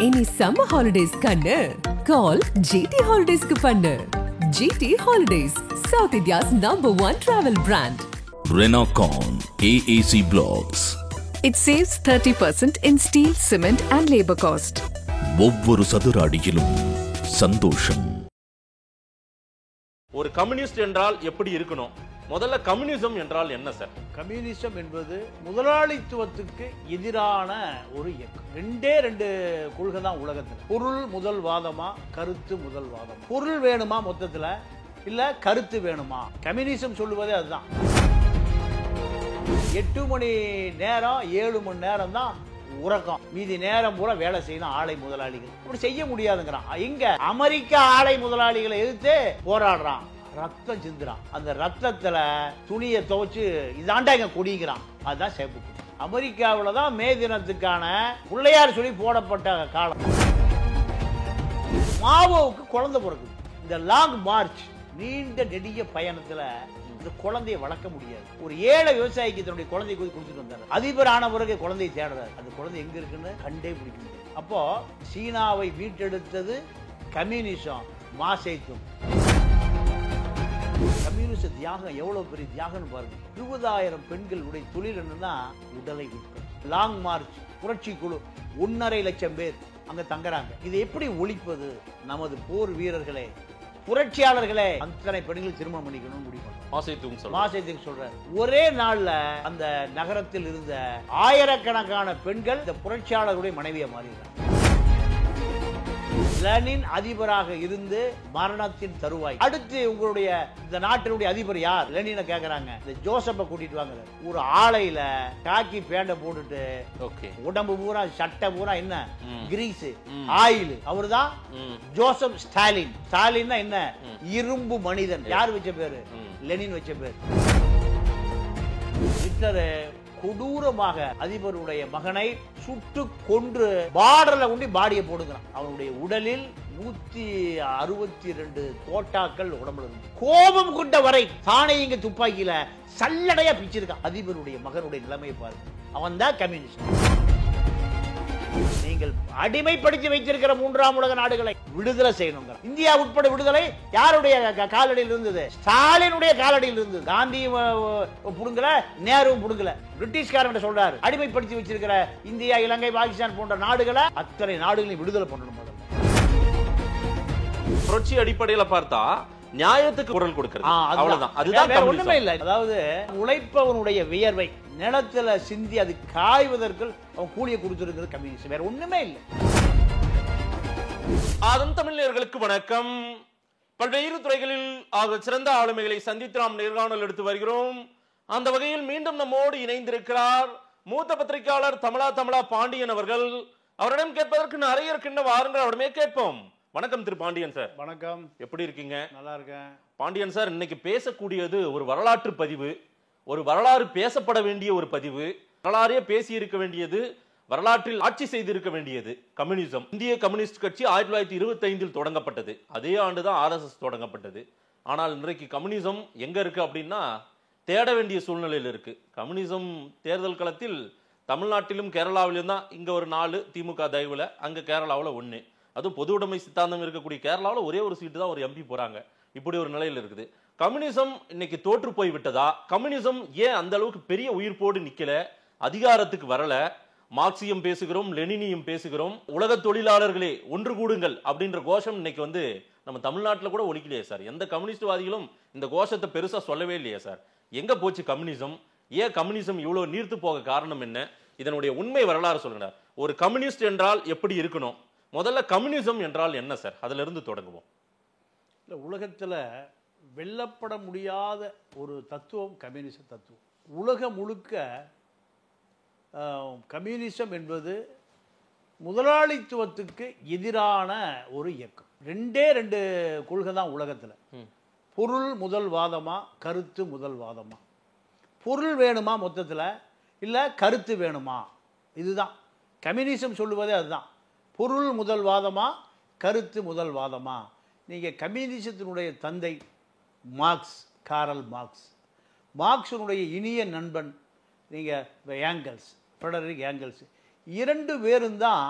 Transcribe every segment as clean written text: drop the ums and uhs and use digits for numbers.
Any summer holidays kannu call GT Holidays ku pannu. GT Holidays, South India's #1 travel brand. Renocon AAC Blocks. It saves 30% in steel, cement and labor cost. ஒவ்வொரு சதுர அடியிலும் சந்தோஷம். ஒரு communist என்றால் எப்படி இருக்கணும்? முதல்ல கம்யூனிசம் என்றால் என்ன சார்? கம்யூனிசம் என்பது முதலாளித்துவத்துக்கு எதிரான ஒரு இயக்கம். ரெண்டு கொள்கை தான் உலகத்தில். பொருள் முதல் வாதமா, கருத்து முதல் வாதம். பொருள் வேணுமா மொத்தத்தில், இல்ல கருத்து வேணுமா? கம்யூனிசம் சொல்லுவதே அதுதான். 8 மணி நேரம் 7 மணி நேரம் தான் உறக்கம், மீதி நேரம் பூரா வேலை செய்யணும் ஆலை முதலாளிகள். அப்படி செய்ய முடியாதுங்கிறான். இங்க அமெரிக்கா ஆலை முதலாளிகளை எதிர்த்து போராடுறான், ரத்தம் சிந்துறான். அந்த ரத்தத்துல துணியை துவைச்சு இதாண்டா இங்க குடிக்கிறான். அதுதான் சேப்பு. அமெரிக்காவில் தான் மே தினத்துக்கான பிள்ளையார் சொல்லி போடப்பட்ட காலம். மாவோவுக்கு குழந்தை பிறகுது. இந்த லாங் மார்ச், நீண்ட நெடிய பயணத்துல இந்த குழந்தையை வளர்க்க முடியாது. ஒரு ஏழை விவசாயிக்கு தன்னுடைய குழந்தையை கொடுத்துட்டு வந்தார். அதிபர் ஆன பிறகு குழந்தையை தேடுறாரு. அந்த குழந்தை எங்க இருக்குன்னு கண்டே பிடிக்க முடியாது. அப்போ சீனாவை மீட்டெடுத்தது கம்யூனிசம், மாசேத்தும். கம்யூனிஸ்ட் தியாகம் எவ்வளவு பெரிய தியாகம்னு பாருங்க. 20,000 பெண்களுடைய தொழில் என்னன்னா உடலை விற்பது. லாங் மார்ச் புரட்சி குழு 1.5 லட்சம் பேர் அங்க தங்குறாங்க. இதை எப்படி ஒழிப்பது? நமது போர் வீரர்களே, புரட்சியாளர்களே, அத்தனை பெண்கள் திருமணம் பண்ணிக்கணும்னு முடிவு பண்ணாங்க. மாசேத்துக்கு சொல்றாரு. ஒரே நாள்ல அந்த நகரத்தில் இருந்த ஆயிரக்கணக்கான பெண்கள் இந்த புரட்சியாளருடைய மனைவியை மாறினார். லெனின் அதிபராக இருந்து மரணத்தின் தருவாய். அடுத்து உங்களுடைய இந்த நாட்டினுடைய அதிபர் யார்? லெனினை கேக்குறாங்க. இந்த ஜோசப்ப கூட்டிட்டு வாங்க. ஒரு ஆலையில காக்கி பேண்ட போட்டுட்டு உடம்பு பூரா சட்டை பூரா என்ன கிரீஸ் ஆயில். அவர்தான் ஜோசப் ஸ்டாலின். ஸ்டாலின் என்ன? இரும்பு மனிதன். யார் வச்ச பேரு? லெனின் வச்ச பேரு. ஹிட்லர் கொடூரமாக அதிபருடைய மகனை சுட்டு கொன்று பார்டர்ல கொண்டு பாடியை போடுகிறான். அவனுடைய உடலில் 162 தோட்டாக்கள் உடம்புல இருந்து. கோபம் கொண்ட வரை தானே இங்க துப்பாக்கியில சல்லடையா பிச்சிருக்கான். அதிபருடைய மகனுடைய நிலைமையை பாருங்க. அவன் தான் கம்யூனிஸ்ட். நீங்கள் அடிமைப்படுத்தி வைத்திருக்கிற 3ஆம் உலக நாடுகளை விடுதலை செய்யணும். இந்தியா உட்பட விடுதலை யாருடைய காலடியில் இருந்தது? ஸ்டாலினுடைய காலடியில் இருந்தது. காந்தி புடுங்கல, நேருவும் புடுங்கல. பிரிட்டிஷ்காரன் சொல்றாரு, அடிமைப்படுத்தி வச்சிருக்கிற இந்தியா, இலங்கை, பாகிஸ்தான் போன்ற நாடுகளை அத்தனை நாடுகளையும் விடுதலை பண்ணணும். புரட்சி அடிப்படையில் பார்த்தா நியாயத்துக்கு குரல் கொடுக்கிறது, அவ்வளவுதான். அதுதான் ஒண்ணுமே இல்லை. அதாவது உழைப்பவனுடைய வியர்வை நிலத்துல சிந்தி அது காய்வதற்கு அவன் கூலியை கொடுத்திருக்கிறது கம்யூனிஸ்ட். வேற ஒண்ணுமே இல்லை. ஆதம் தமிழர்களுக்கு வணக்கம். பல்வேறு துறைகளில் ஆக சிறந்த ஆளுமைகளை சந்தித்து நாம் நேர்காணல் எடுத்து வருகிறோம். அந்த வகையில் மீண்டும் நம்மோடு இணைந்திருக்கிறார் மூத்த பத்திரிகையாளர் தமிழா பாண்டியன் அவர்கள். அவரிடம் கேட்பதற்கு நிறைய இருக்கின்ற வாருங்கள், அவரிடமே கேட்போம். வணக்கம் திரு பாண்டியன் சார். வணக்கம். எப்படி இருக்கீங்க? நல்லா இருக்கேன். பாண்டியன் சார், இன்னைக்கு பேசக்கூடியது ஒரு வரலாற்று பதிவு, ஒரு வரலாறு பேசப்பட வேண்டிய ஒரு பதிவு. வரலாறே பேசி இருக்க வேண்டியது, வரலாற்றில் ஆட்சி செய்திருக்க வேண்டியது கம்யூனிசம். இந்திய கம்யூனிஸ்ட் கட்சி 1925 தொடங்கப்பட்டது. அதே ஆண்டுதான் RSS தொடங்கப்பட்டது. ஆனால் இன்றைக்கு கம்யூனிசம் எங்க இருக்கு அப்படின்னா தேட வேண்டிய சூழ்நிலையில் இருக்கு. கம்யூனிசம் தேர்தல் களத்தில் தமிழ்நாட்டிலும் கேரளாவிலும் தான். இங்க ஒரு 4 திமுக தயவுல, அங்க கேரளாவில் 1. அதுவும் பொது உடைமை சித்தாந்தம் இருக்கக்கூடிய கேரளாவில் ஒரே ஒரு சீட்டு தான் ஒரு MP போறாங்க. இப்படி ஒரு நிலையில் இருக்குது. கம்யூனிசம் இன்னைக்கு தோற்று போய் விட்டதா? கம்யூனிசம் ஏன் அந்த அளவுக்கு பெரிய உயிர்ப்போடு நிக்கல, அதிகாரத்துக்கு வரல? மார்க்சியம் பேசுகிறோம், லெனினியம் பேசுகிறோம். உலக தொழிலாளர்களே ஒன்று கூடுங்கள் அப்படின்ற கோஷம் இன்னைக்கு நம்ம தமிழ்நாட்டில் கூட ஒலிக்கலையே சார். எந்த கம்யூனிஸ்ட்வாதிகளும் இந்த கோஷத்தை பெருசா சொல்லவே இல்லையே சார். எங்க போச்சு கம்யூனிசம்? ஏன் கம்யூனிசம் இவ்வளவு நீர்த்து போக காரணம் என்ன? இதனுடைய உண்மை வரலாறு சொல்லுங்க. ஒரு கம்யூனிஸ்ட் என்றால் எப்படி இருக்கணும்? முதல்ல கம்யூனிசம் என்றால் என்ன சார்? அதுல இருந்து தொடங்குவோம். இல்லை, உலகத்தில் வெல்லப்பட முடியாத ஒரு தத்துவம் கம்யூனிச தத்துவம். உலகம் முழுக்க கம்யூனிசம் என்பது முதலாளித்துவத்துக்கு எதிரான ஒரு இயக்கம். ரெண்டு கொள்கை தான் உலகத்தில். பொருள் முதல் வாதமா, கருத்து முதல் வாதமா? பொருள் வேணுமா மொத்தத்தில், இல்லை கருத்து வேணுமா? இதுதான் கம்யூனிசம் சொல்லுவதே. அதுதான் பொருள் முதல் வாதமா, கருத்து முதல் வாதமா? நீங்கள் கம்யூனிசத்தினுடைய தந்தை மார்க்ஸ், காரல் மார்க்ஸ். மார்க்ஸினுடைய இனிய நண்பன் நீங்கள் ஏங்கல்ஸ், ஃப்ரெடரிக் ஏங்கல்ஸ். 2 பேரும் தான்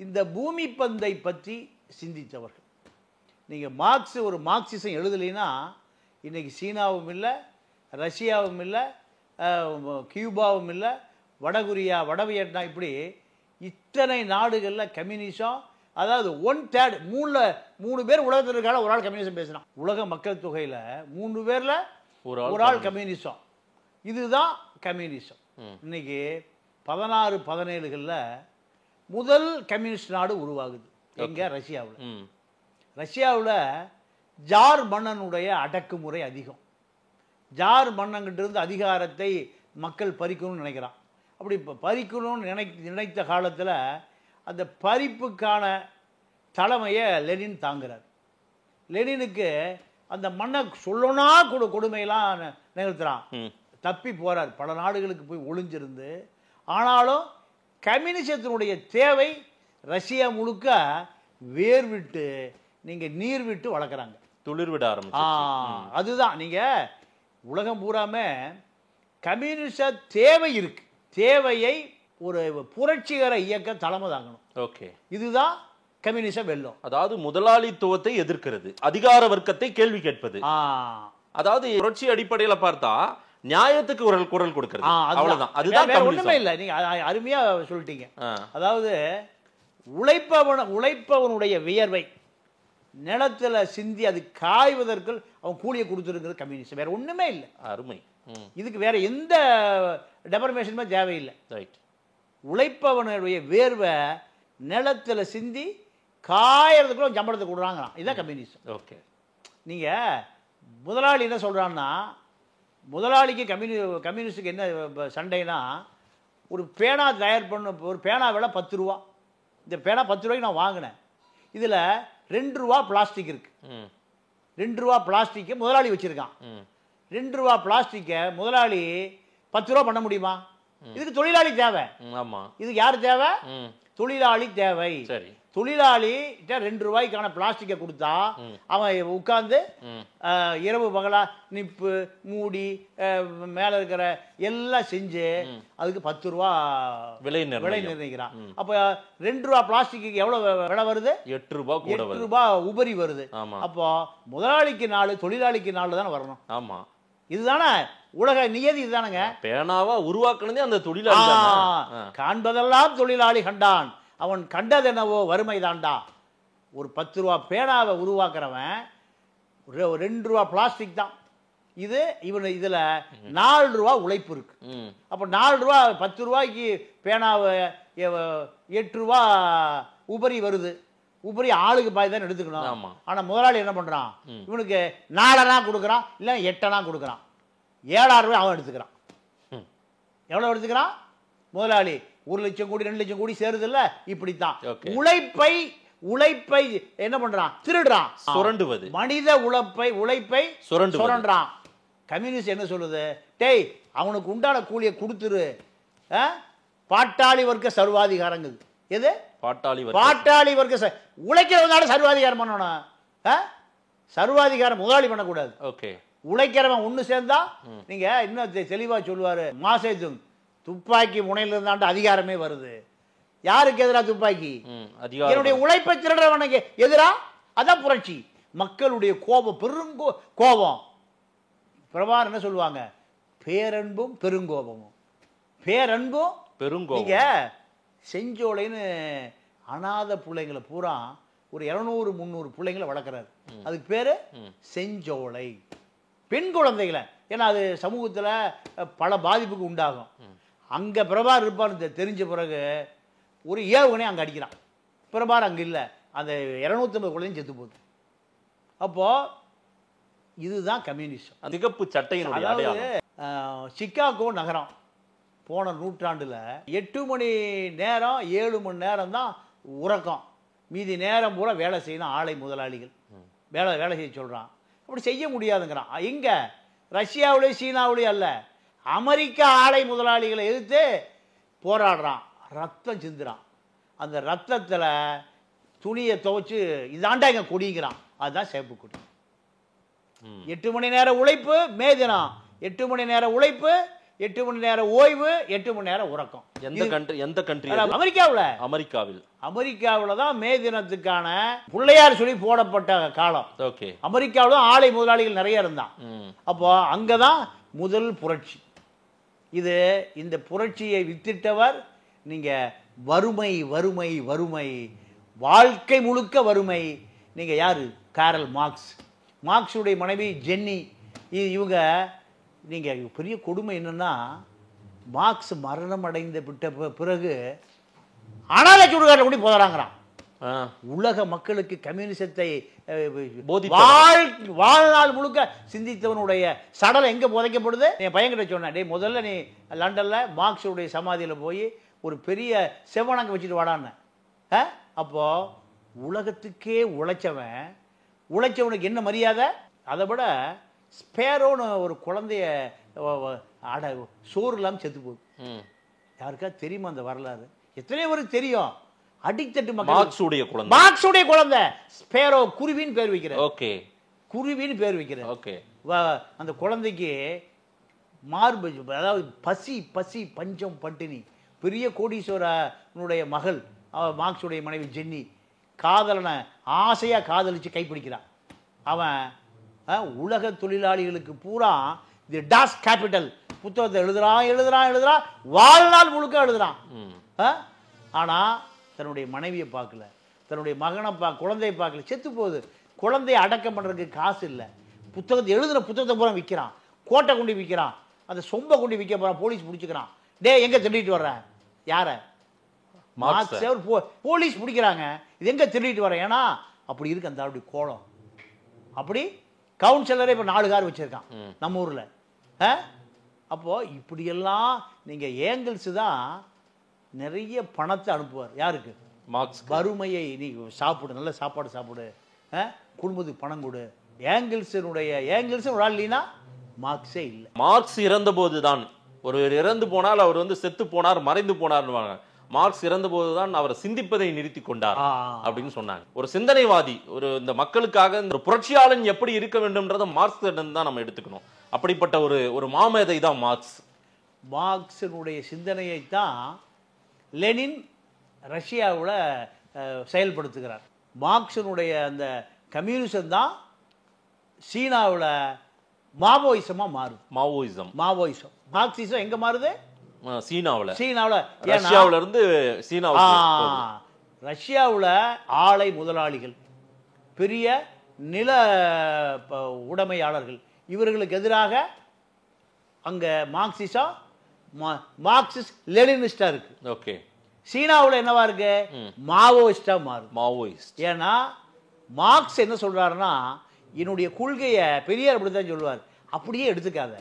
இந்த பூமி பந்தை பற்றி சிந்தித்தவர்கள். நீங்கள் மார்க்ஸ் ஒரு மார்க்சிசம் எழுதலைன்னா இன்றைக்கி சீனாவும் இல்லை, ரஷ்யாவும் இல்லை, கியூபாவும் இல்லை, வடகொரியா, வடவியட்நாம், இப்படி இத்தனை நாடுகளில் கம்யூனிசம், அதாவது 1/3 மூணு பேர் உலகத்தில் இருக்கால ஒரு ஆள் கம்யூனிசம் பேசுகிறான். உலக மக்கள் தொகையில் 3 பேரில் ஒரு ஆள் கம்யூனிசம். இதுதான் கம்யூனிசம். இன்னைக்கு 16-17களில் முதல் கம்யூனிஸ்ட் நாடு உருவாகுது. எங்கே? ரஷ்யாவில். ரஷ்யாவில் ஜார் மன்னனுடைய அடக்குமுறை அதிகம். ஜார் மன்னன்கிட்ட இருந்து அதிகாரத்தை மக்கள் பறிக்கணும்னு நினைக்கிறான். அப்படி பறிக்கணும்னு நினைத்த காலத்தில் அந்த பறிப்புக்கான தலைமையை லெனின் தாங்குறார். லெனினுக்கு அந்த மன்னை சொல்லனா கொடுமையெல்லாம் நிகழ்த்துறான். தப்பி போகிறார், பல நாடுகளுக்கு போய் ஒளிஞ்சிருந்து. ஆனாலும் கம்யூனிசத்தினுடைய தேவை ரஷ்யா முழுக்க வேர் விட்டு நீங்கள் நீர் விட்டு வளர்க்குறாங்க, துளிர் விட ஆரம்பிச்சு. அதுதான் நீங்கள் உலகம் பூராமே கம்யூனிச தேவை இருக்கு. தேவையை ஒரு புரட்சிகர இயக்க தலைமை தாங்கணும். ஓகே, இதுதான் கம்யூனிசம் வெல்லும். அதாவது முதலாளித்துவத்தை எதிர்க்கிறது, அதிகார வர்க்கத்தை கேள்வி கேட்பது. அதாவது புரட்சி அடிப்படையில பார்த்தா நியாயத்துக்கு ஒரு குரல் கொடுக்கிறது. அவ்வளவுதான், அதுதான் ஒண்ணுமே இல்லை. நீங்க அருமையா சொல்லிட்டீங்க. அதாவது உழைப்பவனுடைய வியர்வை நிலத்துல சிந்தி அது காய்வதற்கு அவன் கூலியை கொடுத்துருக்கிறது கம்யூனிஸ்ட். வேற ஒண்ணுமே இல்லை. அருமை. இதுக்கு வேற எந்த டெபர்மேஷனுமே தேவையில்லை. ரைட். உழைப்பவனுடைய வேர்வை நிலத்துல சிந்தி காயறதுக்குள்ள சம்பளத்தை கொடுறாங்க. இதுதான் கம்யூனிஸ்ட். ஓகே. நீங்க முதலாளி என்ன சொல்றான்னா, முதலாளிக்கு கம்யூனிஸ்டுக்கு என்ன சண்டைனா, ஒரு பேனா தயார் பண்ண, ஒரு பேனா விலை 10 ரூபா. இந்த பேனா 10 ரூபாய்க்கு நான் வாங்கினேன். இதில் 2 ரூபா பிளாஸ்டிக் இருக்கு. 2 ரூபா பிளாஸ்டிக்கை முதலாளி வச்சிருக்கான். 2 ரூபா பிளாஸ்டிக்கை முதலாளி 10 ரூபா பண்ண முடியுமா? இதுக்கு தொழிலாளி தேவை. ஆமா. இதுக்கு யார் தேவை? தொழிலாளி தேவை. சரி. தொழிலாளி 2 ரூபாய்க்கான பிளாஸ்டிக்கை கொடுத்தா அவன் உட்கார்ந்து இரவு பகலா நிப்பு மூடி மேல இருக்கிற எல்லாம் செஞ்சு அதுக்கு 10 ரூபா விலை நிர்ணயிக்கிறான். அப்ப 2 ரூபா பிளாஸ்டிக்கு எவ்வளவு விலை வருது? 8 ரூபா. 8 ரூபா உபரி வருது. அப்போ முதலாளிக்கு 4, தொழிலாளிக்கு 4 தானே வரணும். ஆமா. இதுதானே உலக நியதி. இதுதானுங்க. பேனாவா உருவாக்குனதே அந்த தொழிலாளி. காண்பதெல்லாம் தொழிலாளி கண்டான், அவன் கண்டது என்னவோ வறுமை தாண்டா. ஒரு 10 ரூபா பேனாவை உருவாக்குறவன் 2 ரூபா பிளாஸ்டிக் தான். இதுல 4 ரூபா உழைப்பு இருக்கு. அப்ப 4 ரூபா 10 ரூபாய்க்கு பேனாவை 8 ரூபா உபரி வருது. உபரி ஆளுக்கு பாய் தான் எடுத்துக்கணும். ஆனா முதலாளி என்ன பண்றான்? இவனுக்கு 4 கொடுக்குறான், இல்ல 8 கொடுக்குறான். 7,000 ரூபாய் அவன் எடுத்துக்கிறான். எவ்வளவு எடுத்துக்கிறான் முதலாளி? 1 லட்சம் கோடி 2 லட்சம் கோடி சேருது இல்ல. இப்படித்தான் உழைப்பை என்ன பண்றான்? திருடுறான், சுரண்டுவது. மனித உழைப்பை சுரண்டுறான். கம்யூனிஸ்ட் என்ன சொல்லுது? டேய், அவனுக்கு உண்டான கூலியை கொடுத்துரு. பாட்டாளி வர்க்க சர்வாதிகாரங்குது. எது? பாட்டாளி வர்க்க உழைக்கிறவனால சர்வாதிகாரம் பண்ணணும். சர்வாதிகாரம் முதலாளி பண்ணக்கூடாது. ஓகே. உழைக்கிறவன் ஒண்ணு சேர்ந்தா, நீங்க இன்னும் தெளிவா சொல்லுவாரு மாசேதும், துப்பாக்கி முனையில இருந்தாண்டு அதிகாரமே வருது. யாருக்கு எதிராக துப்பாக்கி? என்னுடைய உழைப்பை திருடுறவனுக்கு எதிரா. அதான் புரட்சி. மக்களுடைய கோபம், கோபம். பிரபாகர் என்ன சொல்லுவாங்க? பேரன்பும் பெருங்கோபமும். பேரன்பும் பெருங்கோபம். நீங்க செஞ்சோலைன்னு அநாத பிள்ளைங்களை பூரா ஒரு 200-300 பிள்ளைங்களை வளர்க்குறாரு. அதுக்கு பேரு செஞ்சோலை. பெண் குழந்தைகளை. ஏன்னா அது சமூகத்தில் பல பாதிப்புக்கு உண்டாகும். அங்கே பிரபாகர் இருப்பான்னு தெரிஞ்ச பிறகு ஒரு ஏவுகணை அங்கே அடிக்கிறான். பிரபாகர் அங்கே இல்லை. அந்த 250 குழந்தையும் செத்து போகுது. அப்போ இதுதான் கம்யூனிஸ்ட். சிகப்பு சட்டையினுடைய அடையாளம். சிகாகோ நகரம் போன நூற்றாண்டில் 8 மணி நேரம் 7 மணி நேரம் தான் உறக்கம். மீதி நேரம் பூரா வேலை செய்யணும். ஆலை முதலாளிகள் வேலை செய்ய சொல்கிறான். அப்படி செய்ய முடியாதுங்கிறான். எங்கே? ரஷ்யாவிலேயும் சீனாவிலேயும் அல்ல, அமெரிக்க ஆலை முதலாளிகளை எதிர்த்து போராடுறான். ரத்தம் சிந்துறான். அந்த ரத்தத்தில் துணியை துவைச்சு இதாண்டா எங்க கொடிங்கிறான். அதுதான் சேப்பு கொடி. 8 மணி நேர உழைப்பு மே தினம். 8 மணி நேர உழைப்பு 8 மணி நேரம் ஓய்வு, 8 மணி நேரம் உறக்கம். எந்த கண்ட்ரி? அமெரிக்காவில் தான் மே தினத்துக்கான பிள்ளையார் சொல்லி போடப்பட்ட காலம். ஓகே. அமெரிக்காவில் தான் ஆலை முதலாளிகள் நிறைய இருந்தான். அப்போ அங்கதான் முதல் புரட்சி. இந்த புரட்சியை வித்திட்டவர் நீங்க வறுமை வறுமை வறுமை, வாழ்க்கை முழுக்க வறுமை. நீங்க யாரு? Karl Marx. மார்க்ஸுடைய மனைவி ஜென்னி. இவங்க நீங்க பெரிய கொடுமை என்னன்னா, மார்க்ஸ் மரணம் அடைந்த பிறகு அனாதை சுடுகாட்டில் கூட போதறாங்கிறான். உலக மக்களுக்கு கம்யூனிசத்தை வாழ்நாள் முழுக்க சிந்தித்தவனுடைய சடலம் எங்க புதைக்கப்படுது? என் பையன்கிட்ட சொன்னேன், டேய் முதல்ல நீ லண்டன்ல மார்க்ஸுடைய சமாதியில் போய் ஒரு பெரிய செவனங்க வச்சுட்டு வாடான்னு. அப்போ உலகத்துக்கே உழைச்சவனுக்கு என்ன மரியாதை? அதை விட ஸ்பேரோன்னு ஒரு குழந்தைய சோறு இல்லாமல் செத்து போகுது. யாருக்கா தெரியுமா அந்த வரலாறு? எத்தனை பேருக்கு தெரியும்? அடித்தட்டு மக்கள். மார்க்ஸுடைய குழந்தை ஸ்பேரோ, குருவின்னு பேர் வைக்கிறேன். ஓகே, குருவின்னு பேர் வைக்கிறேன். ஓகே. அந்த குழந்தைக்கு மார்பு, அதாவது பசி பசி பஞ்சம் பட்டினி. பெரிய கோடீஸ்வரனுடைய மகள் மார்க்ஸுடைய மனைவி ஜென்னி காதலனை ஆசையா காதலிச்சு கைப்பிடிக்கிறான். அவன் உலக தொழிலாளிகளுக்கு பூரா தி டாஸ் கேபிட்டல் புத்தகத்தை எழுதுறான், வாழ்நாள் முழுக்க எழுதுறான். ஆனா தன்னுடைய மனைவியை பார்க்கல, தன்னுடைய மகனை குழந்தையை பார்க்கல, செத்து போகுது. குழந்தையை அடக்கம் பண்றதுக்கு காசு இல்லை. புத்தகத்தை பூரா விற்கிறான், கோட்டை கொண்டு விற்கிறான், அந்த சொம்பை கொண்டு விற்க போறான். போலீஸ் பிடிச்சிக்கிறான். டே எங்க திருடிட்டு வர்ற? யார? போலீஸ் பிடிக்கிறாங்க. இது எங்க திருடிட்டு வர? ஏன்னா அப்படி இருக்கு அந்த ஆளுடைய கோலம். அப்படி கவுன்சிலரே இப்ப 4 கார் வச்சிருக்கான் நம்ம ஊர்ல. அப்போ இப்படியெல்லாம் நீங்க ஏங்கல்ஸ் தான் நிறைய பணத்தை அனுப்புவார். யாருக்கு? மார்க்ஸ். வறுமையை நீ சாப்பிடு, நல்ல சாப்பாடு சாப்பிடு, குடும்பத்துக்கு பணம் கொடு. ஏங்கல்ஸ் ஒரு ஆள் இல்லைன்னா மார்க்ஸே இல்லை. மார்க்ஸ் இறந்த போதுதான், ஒரு இறந்து போனால் அவர் செத்து போனார், மறைந்து போனார். மார்க்ஸ் இறந்த போதுதான் அவர் சிந்திப்பதை நிறுத்தி கொண்டார் அப்படின்னு சொன்னாங்க. ஒரு சிந்தனைவாதி, இந்த மக்களுக்காக ஒரு புரட்சியாளன் எப்படி இருக்க வேண்டும்ன்றத மார்க்ஸ் தான் நம்ம எடுத்துக்கணும். அப்படிப்பட்ட ஒரு மாமேதை தான் மார்க்ஸ். மார்க்ஸினுடைய சிந்தனையை தான் லெனின் ரஷ்யாவில் செயல்படுத்துகிறார். மார்க்ஸினுடைய அந்த கம்யூனிசம் தான் சீனாவில் மாவோயிசமா மாறுது. மாவோயிசம் மார்க்சிசம் எங்க மாறுது? ரஷ்யாவுல இருந்து ரஷ்யாவுல ஆலை முதலாளிகள், பெரிய நில உடைமையாளர்கள், இவர்களுக்கு எதிராக அங்க மார்க்சிஸ்ட் லெனினிஸ்டா இருக்கு. ஓகே. சீனாவுல என்னவா இருக்கு? மாவோயிஸ்டா மாறுது. ஏன்னா மார்க்ஸ் என்ன சொல்றாருன்னா, என்னுடைய கொள்கையை பெரியார் அப்படித்தான் சொல்லுவார், அப்படியே எடுத்துக்காத,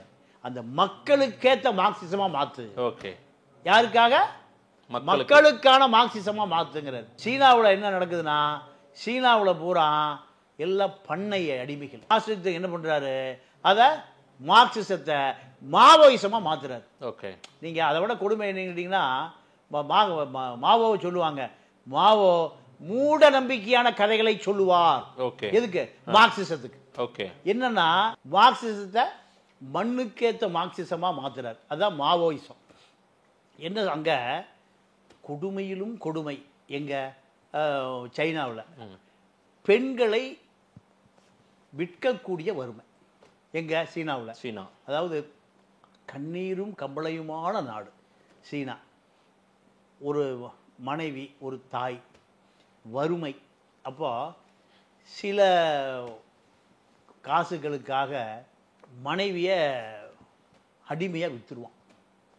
அந்த மக்களுக்கேற்ற மார்க்சிசமா மாத்து. ஓகே. யாருக்காக? மக்களுக்கான மார்க்சிசமா மாத்துங்கிறார். சீனாவில் என்ன நடக்குதுன்னா, சீனாவில் பூரா எல்லாம் பண்ணை அடிமைகள். மார்க்சிசத்தை என்ன பண்றாரு? அத மார்க்சிசத்தை மாவோயிசமா மாத்துறாரு. ஓகே. நீங்க அதை விட கொடுமை என்னங்கன்னா, மாவோவை சொல்லுவாங்க, மாவோ மூட நம்பிக்கையான கதைகளை சொல்லுவார். எதுக்கு? மார்க்சிசத்துக்கு. ஓகே. என்னன்னா மார்க்சிசத்தை மண்ணுக்கேற்ற மார்க்சிசமா மாத்துறார். அதான் மாவோயிசம். என்ன அங்க கொடுமையிலும் கொடுமை. எங்க? சைனாவில் பெண்களை விற்கக்கூடிய வறுமை. எங்க? சீனா. அதாவது கண்ணீரும் கம்பளையுமான நாடு சீனா. ஒரு மனைவி, ஒரு தாய், வறுமை. அப்போ சில காசுகளுக்காக மனைவியை அடிமையாக விற்றுருவான்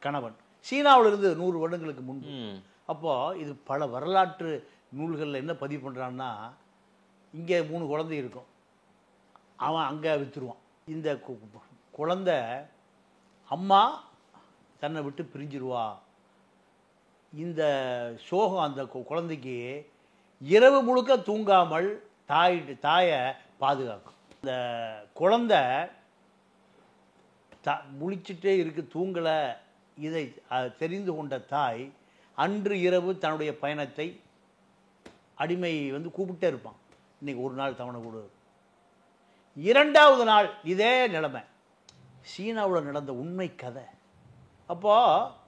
கணவன். சீனாவில் இருந்து 100 வருடங்களுக்கு முன்பு. அப்போ இது பல வரலாற்று நூல்களில் என்ன பதிவு பண்ணுறான்னா, இங்கே 3 குழந்தை இருக்கும், அவன் அங்கே விற்றுருவான். இந்த குழந்தை அம்மா தன்னை விட்டு பிரிஞ்சிருவா. இந்த சோகம் அந்த குழந்தைக்கு இரவு முழுக்க தூங்காமல் தாயை பாதுகாக்கும். இந்த குழந்தை முழிச்சுட்டே இருக்கு, தூங்கலை. இதை தெரிந்து கொண்ட தாய் அன்று இரவு தன்னுடைய பயணத்தை அடிமை கூப்பிட்டே இருப்பான், இன்னைக்கு ஒரு நாள் தவணை கொடு. 2வது நாள் இதே நிலைமை. சீனாவில் நடந்த உண்மை கதை. அப்போது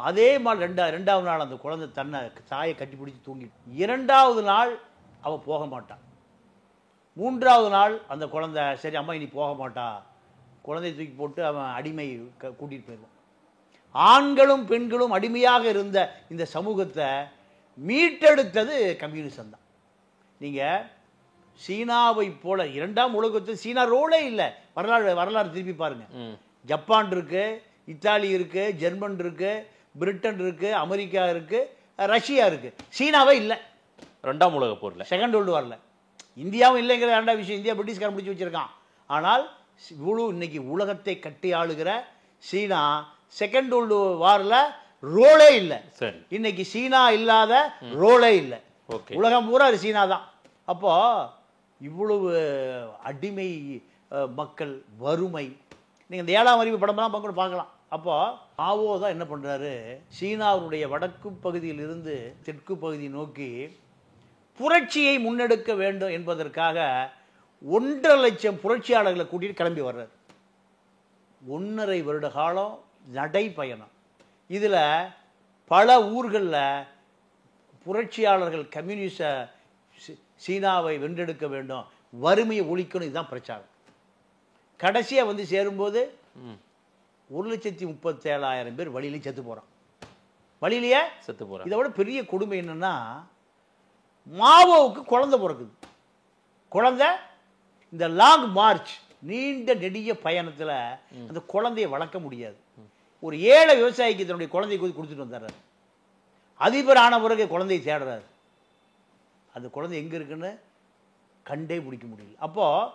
அதே மாதிரி ரெண்டாவது நாள் அந்த குழந்தை தன்னை தாயை கட்டி பிடிச்சி தூங்கிட்டு, 2வது நாள் அவள் போக மாட்டான். 3வது நாள் அந்த குழந்தை சரி அம்மா இனி போக மாட்டா, குழந்தையை தூக்கி போட்டு அவன் அடிமை கூட்டிகிட்டு போயிடுவான். ஆண்களும் பெண்களும் அடிமையாக இருந்த இந்த சமூகத்தை மீட்டெடுத்தது கம்யூனிசம் தான். நீங்கள் சீனாவை போல 2ஆம் உலகத்தில் சீனா ரோலே இல்லை. வரலாறு திருப்பி பாருங்க. ஜப்பான் இருக்கு, இத்தாலி இருக்கு, ஜெர்மன் இருக்கு, பிரிட்டன் இருக்கு, அமெரிக்கா இருக்கு, ரஷ்யா இருக்கு. சீனாவே இல்லை 2ஆம் உலக போர்ல. செகண்ட் வேர்ல்டு வார்ல. இந்தியாவும் இல்லைங்கிற 2வது விஷயம். இந்தியா பிரிட்டிஷ்காரன் பிடிச்சி வச்சிருக்கான். ஆனால் இவ்வளோ இன்னைக்கு உலகத்தை கட்டி ஆளுகிற சீனா செகண்ட் வேர்ல்டு வார்ல ரோலே இல்லை. சரி, இன்னைக்கு சீனா இல்லாத ரோலே இல்லை. உலகம் பூரா சீனா தான். அப்போ இவ்வளவு அடிமை மக்கள், வறுமை, நீங்கள் இந்த 7ஆம் அறிவு படம்லாம் கூட பார்க்கலாம். அப்போ மாவோ தான் என்ன பண்ணுறாரு, சீனாவுடைய வடக்கு பகுதியில் இருந்து தெற்கு பகுதி நோக்கி புரட்சியை முன்னெடுக்க வேண்டும் என்பதற்காக 1.5 லட்சம் புரட்சியாளர்களை கூட்டிட்டு கிளம்பி வர்றார். 1.5 வருட காலம் நடைப்பயணம். இதில் பல ஊர்களில் புரட்சியாளர்கள் கம்யூனிச சீனாவை வென்றெடுக்க வேண்டும், வறுமையை ஒழிக்கணும், இதுதான் பிரச்சாரம். கடைசியாக வந்து சேரும்போது 1,37,000 பேர் வழியிலே செத்து போகிறான். வழியிலேயே செத்து போகிறான். இதை விட பெரிய கொடுமை என்னன்னா, மாவோவுக்கு குழந்தை பிறக்குது. குழந்தை இந்த லாங் மார்ச், நீண்ட நெடிய பயணத்தில் அந்த குழந்தையை வளர்க்க முடியாது. ஒரு ஏழை விவசாயிக்கு தன்னுடைய குழந்தையை கொடுத்துட்டு வந்துடுறாரு. அதிபர் ஆன பிறகு குழந்தையை தேடுறாரு. அந்த குழந்தை எங்கே இருக்குன்னு கண்டே பிடிக்க முடியல. அப்போது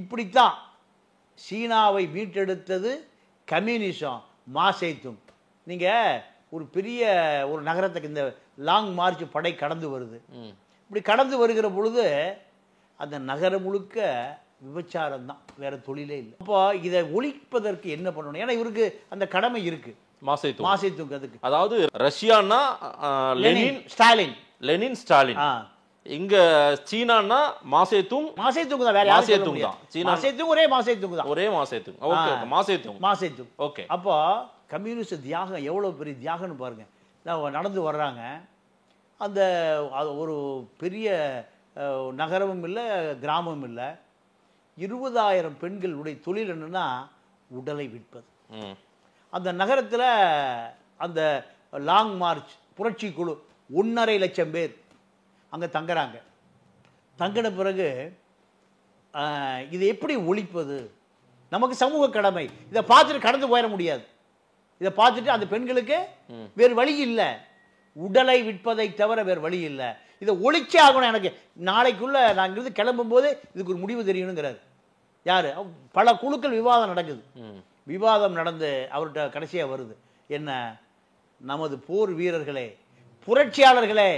இப்படித்தான் சீனாவை மீட்டெடுத்தது கம்யூனிசம், மாசேத்துங். நீங்கள் ஒரு பெரிய ஒரு நகரத்துக்கு இந்த லாங் மார்ச் படை கடந்து வருது. இப்படி கடந்து வருகிற பொழுது அந்த நகரம் முழுக்க விபச்சாரம் தான், வேற தொழிலே இல்லை. அப்போ இதை ஒழிப்பதற்கு என்ன பண்ணணும்? ஏன்னா இவருக்கு அந்த கடமை இருக்கு, மாசேத்துங். அதுக்கு அதாவது ரஷ்யானா லெனின், ஸ்டாலின், லெனின் ஸ்டாலின். இங்க சீனானா மாசேத்துங். மாசேத்துங் தான், வேற யாரும் தான். மாசேத்துங் ஒரே மாசேத்துங் தான், ஒரே மாசேத்துங். ஓகே, மாசேத்துங். ஓகே. அப்போ கம்யூனிஸ்ட் தியாகம் எவ்வளவு பெரிய தியாகம்னு பாருங்க. நடந்து வர்றாங்க. அந்த ஒரு பெரிய நகரமும் இல்லை, கிராமமும் இல்லை. 20,000 பெண்களுடைய தொழில் என்னன்னா உடலை விற்பது. அந்த நகரத்தில் அந்த லாங் மார்ச் புரட்சி குழு 1.5 லட்சம் பேர் அங்கே தங்குறாங்க. தங்கின பிறகு இதை எப்படி ஒழிப்பது? நமக்கு சமூக கடமை. இதை பார்த்துட்டு கடந்து போயிட முடியாது. இதை பார்த்துட்டு அந்த பெண்களுக்கு வேறு வழி இல்லை, உடலை விற்பதை தவிர வேறு வழி இல்லை. இதை ஒழிச்சே ஆகணும். எனக்கு நாளைக்குள்ள நான் இங்கிருந்து கிளம்பும் போது இதுக்கு ஒரு முடிவு தெரியணுங்கிறார். யாரு? பல குழுக்கள் விவாதம் நடக்குது. விவாதம் நடந்து அவர்கிட்ட கடைசியாக வருது என்ன, நமது போர் வீரர்களே, புரட்சியாளர்களே,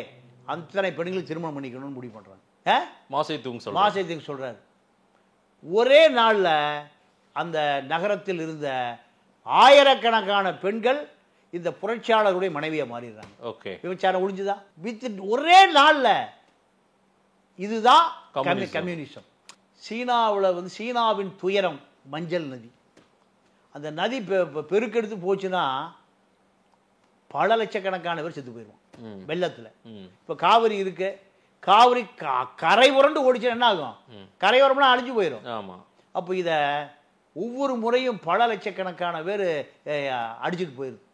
அத்தனை பெண்களுக்கு திருமணம் பண்ணிக்கணும்னு முடிவு பண்றாங்க. மாசேத்துங் சொல்றாரு. ஒரே நாள்ல அந்த நகரத்தில் இருந்த ஆயிரக்கணக்கான பெண்கள் இந்த புரட்சியாளர்களுடைய மனைவியை மாறிடுறாங்க. ஓகே. விபச்சாரம் ஒழிஞ்சுதான் ஒரே நாள்ல. இதுதான் கம்யூனிசம். சீனாவில் வந்து சீனாவின் துயரம் மஞ்சள் நதி. அந்த நதி பெருக்கெடுத்து போச்சுன்னா பல லட்சக்கணக்கான பேர் செத்து போயிடுவோம் வெள்ளத்தில். இப்போ காவிரி இருக்கு, காவிரி கரை உரண்டு ஓடிச்சு என்ன ஆகும்? கரையோரம்னா அழிஞ்சு போயிடும். ஆமாம். அப்போ இதை ஒவ்வொரு முறையும் பல லட்சக்கணக்கான பேர் அடிச்சுட்டு போயிருக்கு.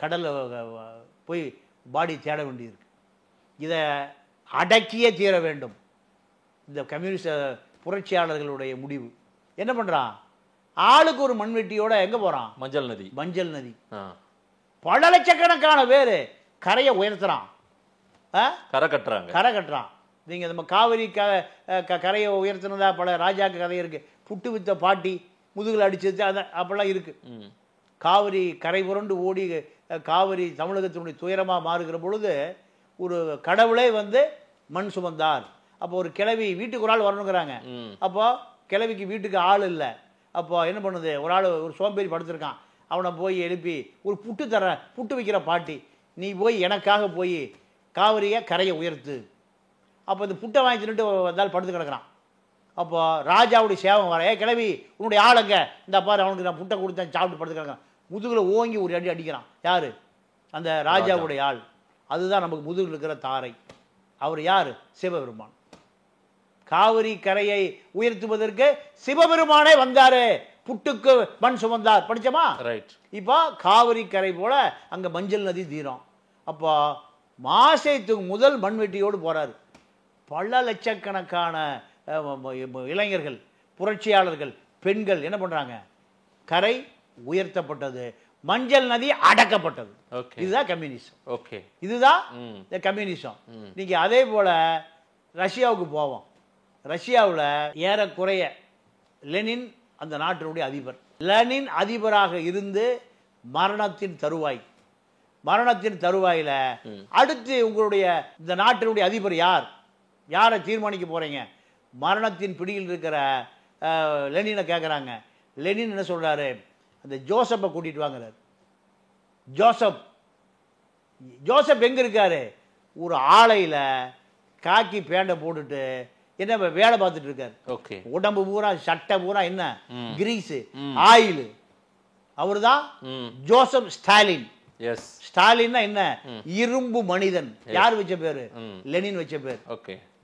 கடலில் போய் பாடி தேட வேண்டியிருக்கு. இதை அடக்கியே தீர வேண்டும். இந்த கம்யூனிஸ்ட் புரட்சியாளர்களுடைய முடிவு என்ன பண்ணுறான்? ஆளுக்கு ஒரு மண்வெட்டியோட எங்கே போகிறான்? மஞ்சள் நதி. பல லட்சக்கணக்கான பேர் கரையை உயர்த்துறான், கரை கட்டுறான். நீங்கள் நம்ம காவிரி கரையை உயர்த்தினதா பல ராஜாக்கு கதை இருக்குது. புட்டு வித்த பாட்டி முதுகில் அடிச்சது அப்பெல்லாம் இருக்குது. காவிரி கரை புரண்டு ஓடி காவிரி தமிழகத்தினுடைய துயரமாக மாறுகிற பொழுது ஒரு கடவுளே வந்து மண் சுமந்தார். அப்போ ஒரு கிழவி வீட்டுக்கு ஒரு ஆள் வரணுங்கிறாங்க. அப்போ கிழவிக்கு வீட்டுக்கு ஆள் இல்லை. அப்போ என்ன பண்ணுது? ஒரு ஆள் ஒரு சோம்பேறி படுத்திருக்கான். அவனை போய் எழுப்பி ஒரு புட்டு தரேன், புட்டு வைக்கிற பாட்டி, நீ போய் எனக்காக போய் காவிரியை கரையை உயர்த்து. அப்போ இந்த புட்டை வாங்கி தின்னுட்டு வந்தால் படுத்து கிடக்கிறான். அப்போ ராஜாவுடைய சேவம் வர, கிளவி உன்னுடைய ஆளுங்க இந்த பாரு, அவனுக்கு நான் புட்டை கொடுத்தேன், சாப்பிட்டு படுத்து கிடக்கிறான். முதுகுல ஓங்கி ஒரு அடி அடிக்கிறான். யாரு? அந்த ராஜாவுடைய ஆள். அதுதான் நமக்கு முதுகில் இருக்கிற தாரை. அவர் யாரு? சிவபெருமான். காவிரி கரையை உயர்த்துவதற்கு சிவபெருமானே வந்தாரு. புட்டுக்கு மண் சுமந்தார். படிச்சமா? ரைட். இப்போ காவிரி கரை போல அங்க மஞ்சள் நதி தீரம். அப்போ மாசத்துக்கு முதல் மண்வெட்டியோடு போறாரு. பல லட்சக்கணக்கான இளைஞர்கள், புரட்சியாளர்கள், பெண்கள் என்ன பண்றாங்க? கரை உயர்த்தப்பட்டது, மஞ்சள் நதி அடக்கப்பட்டது. இதுதான் கம்யூனிசம். ஓகே, இதுதான் கம்யூனிசம். நீங்க அதே போல ரஷ்யாவுக்கு போவோம். ரஷ்யாவில் ஏறக்குறைய லெனின் அந்த நாட்டினுடைய அதிபர். லெனின் அதிபராக இருந்து மரணத்தின் தருவாயில அடுத்து உங்களுடைய இந்த நாட்டினுடைய அதிபர் யார்? யாரை தீர்மானிக்க போறீங்க? மரணத்தின் பிடியில் இருக்கிற லெனினை கேட்குறாங்க. லெனின் என்ன சொல்றாரு? அந்த ஜோசப்பை கூட்டிட்டு வாங்குறாரு. ஜோசப் எங்க இருக்காரு? ஒரு ஆலையில காக்கி பேண்டை போட்டுட்டு என்ன வேலை பார்த்துட்டு இருக்காரு. உடம்பு பூரா, சட்டை பூரா என்ன கிரீஸ், ஆயில். அவரு தான் ஜோசப் ஸ்டாலின். ஸ்டாலின்னா என்ன? இரும்பு மனிதன். யார் வச்ச பேரு? லெனின் வச்ச பேர்.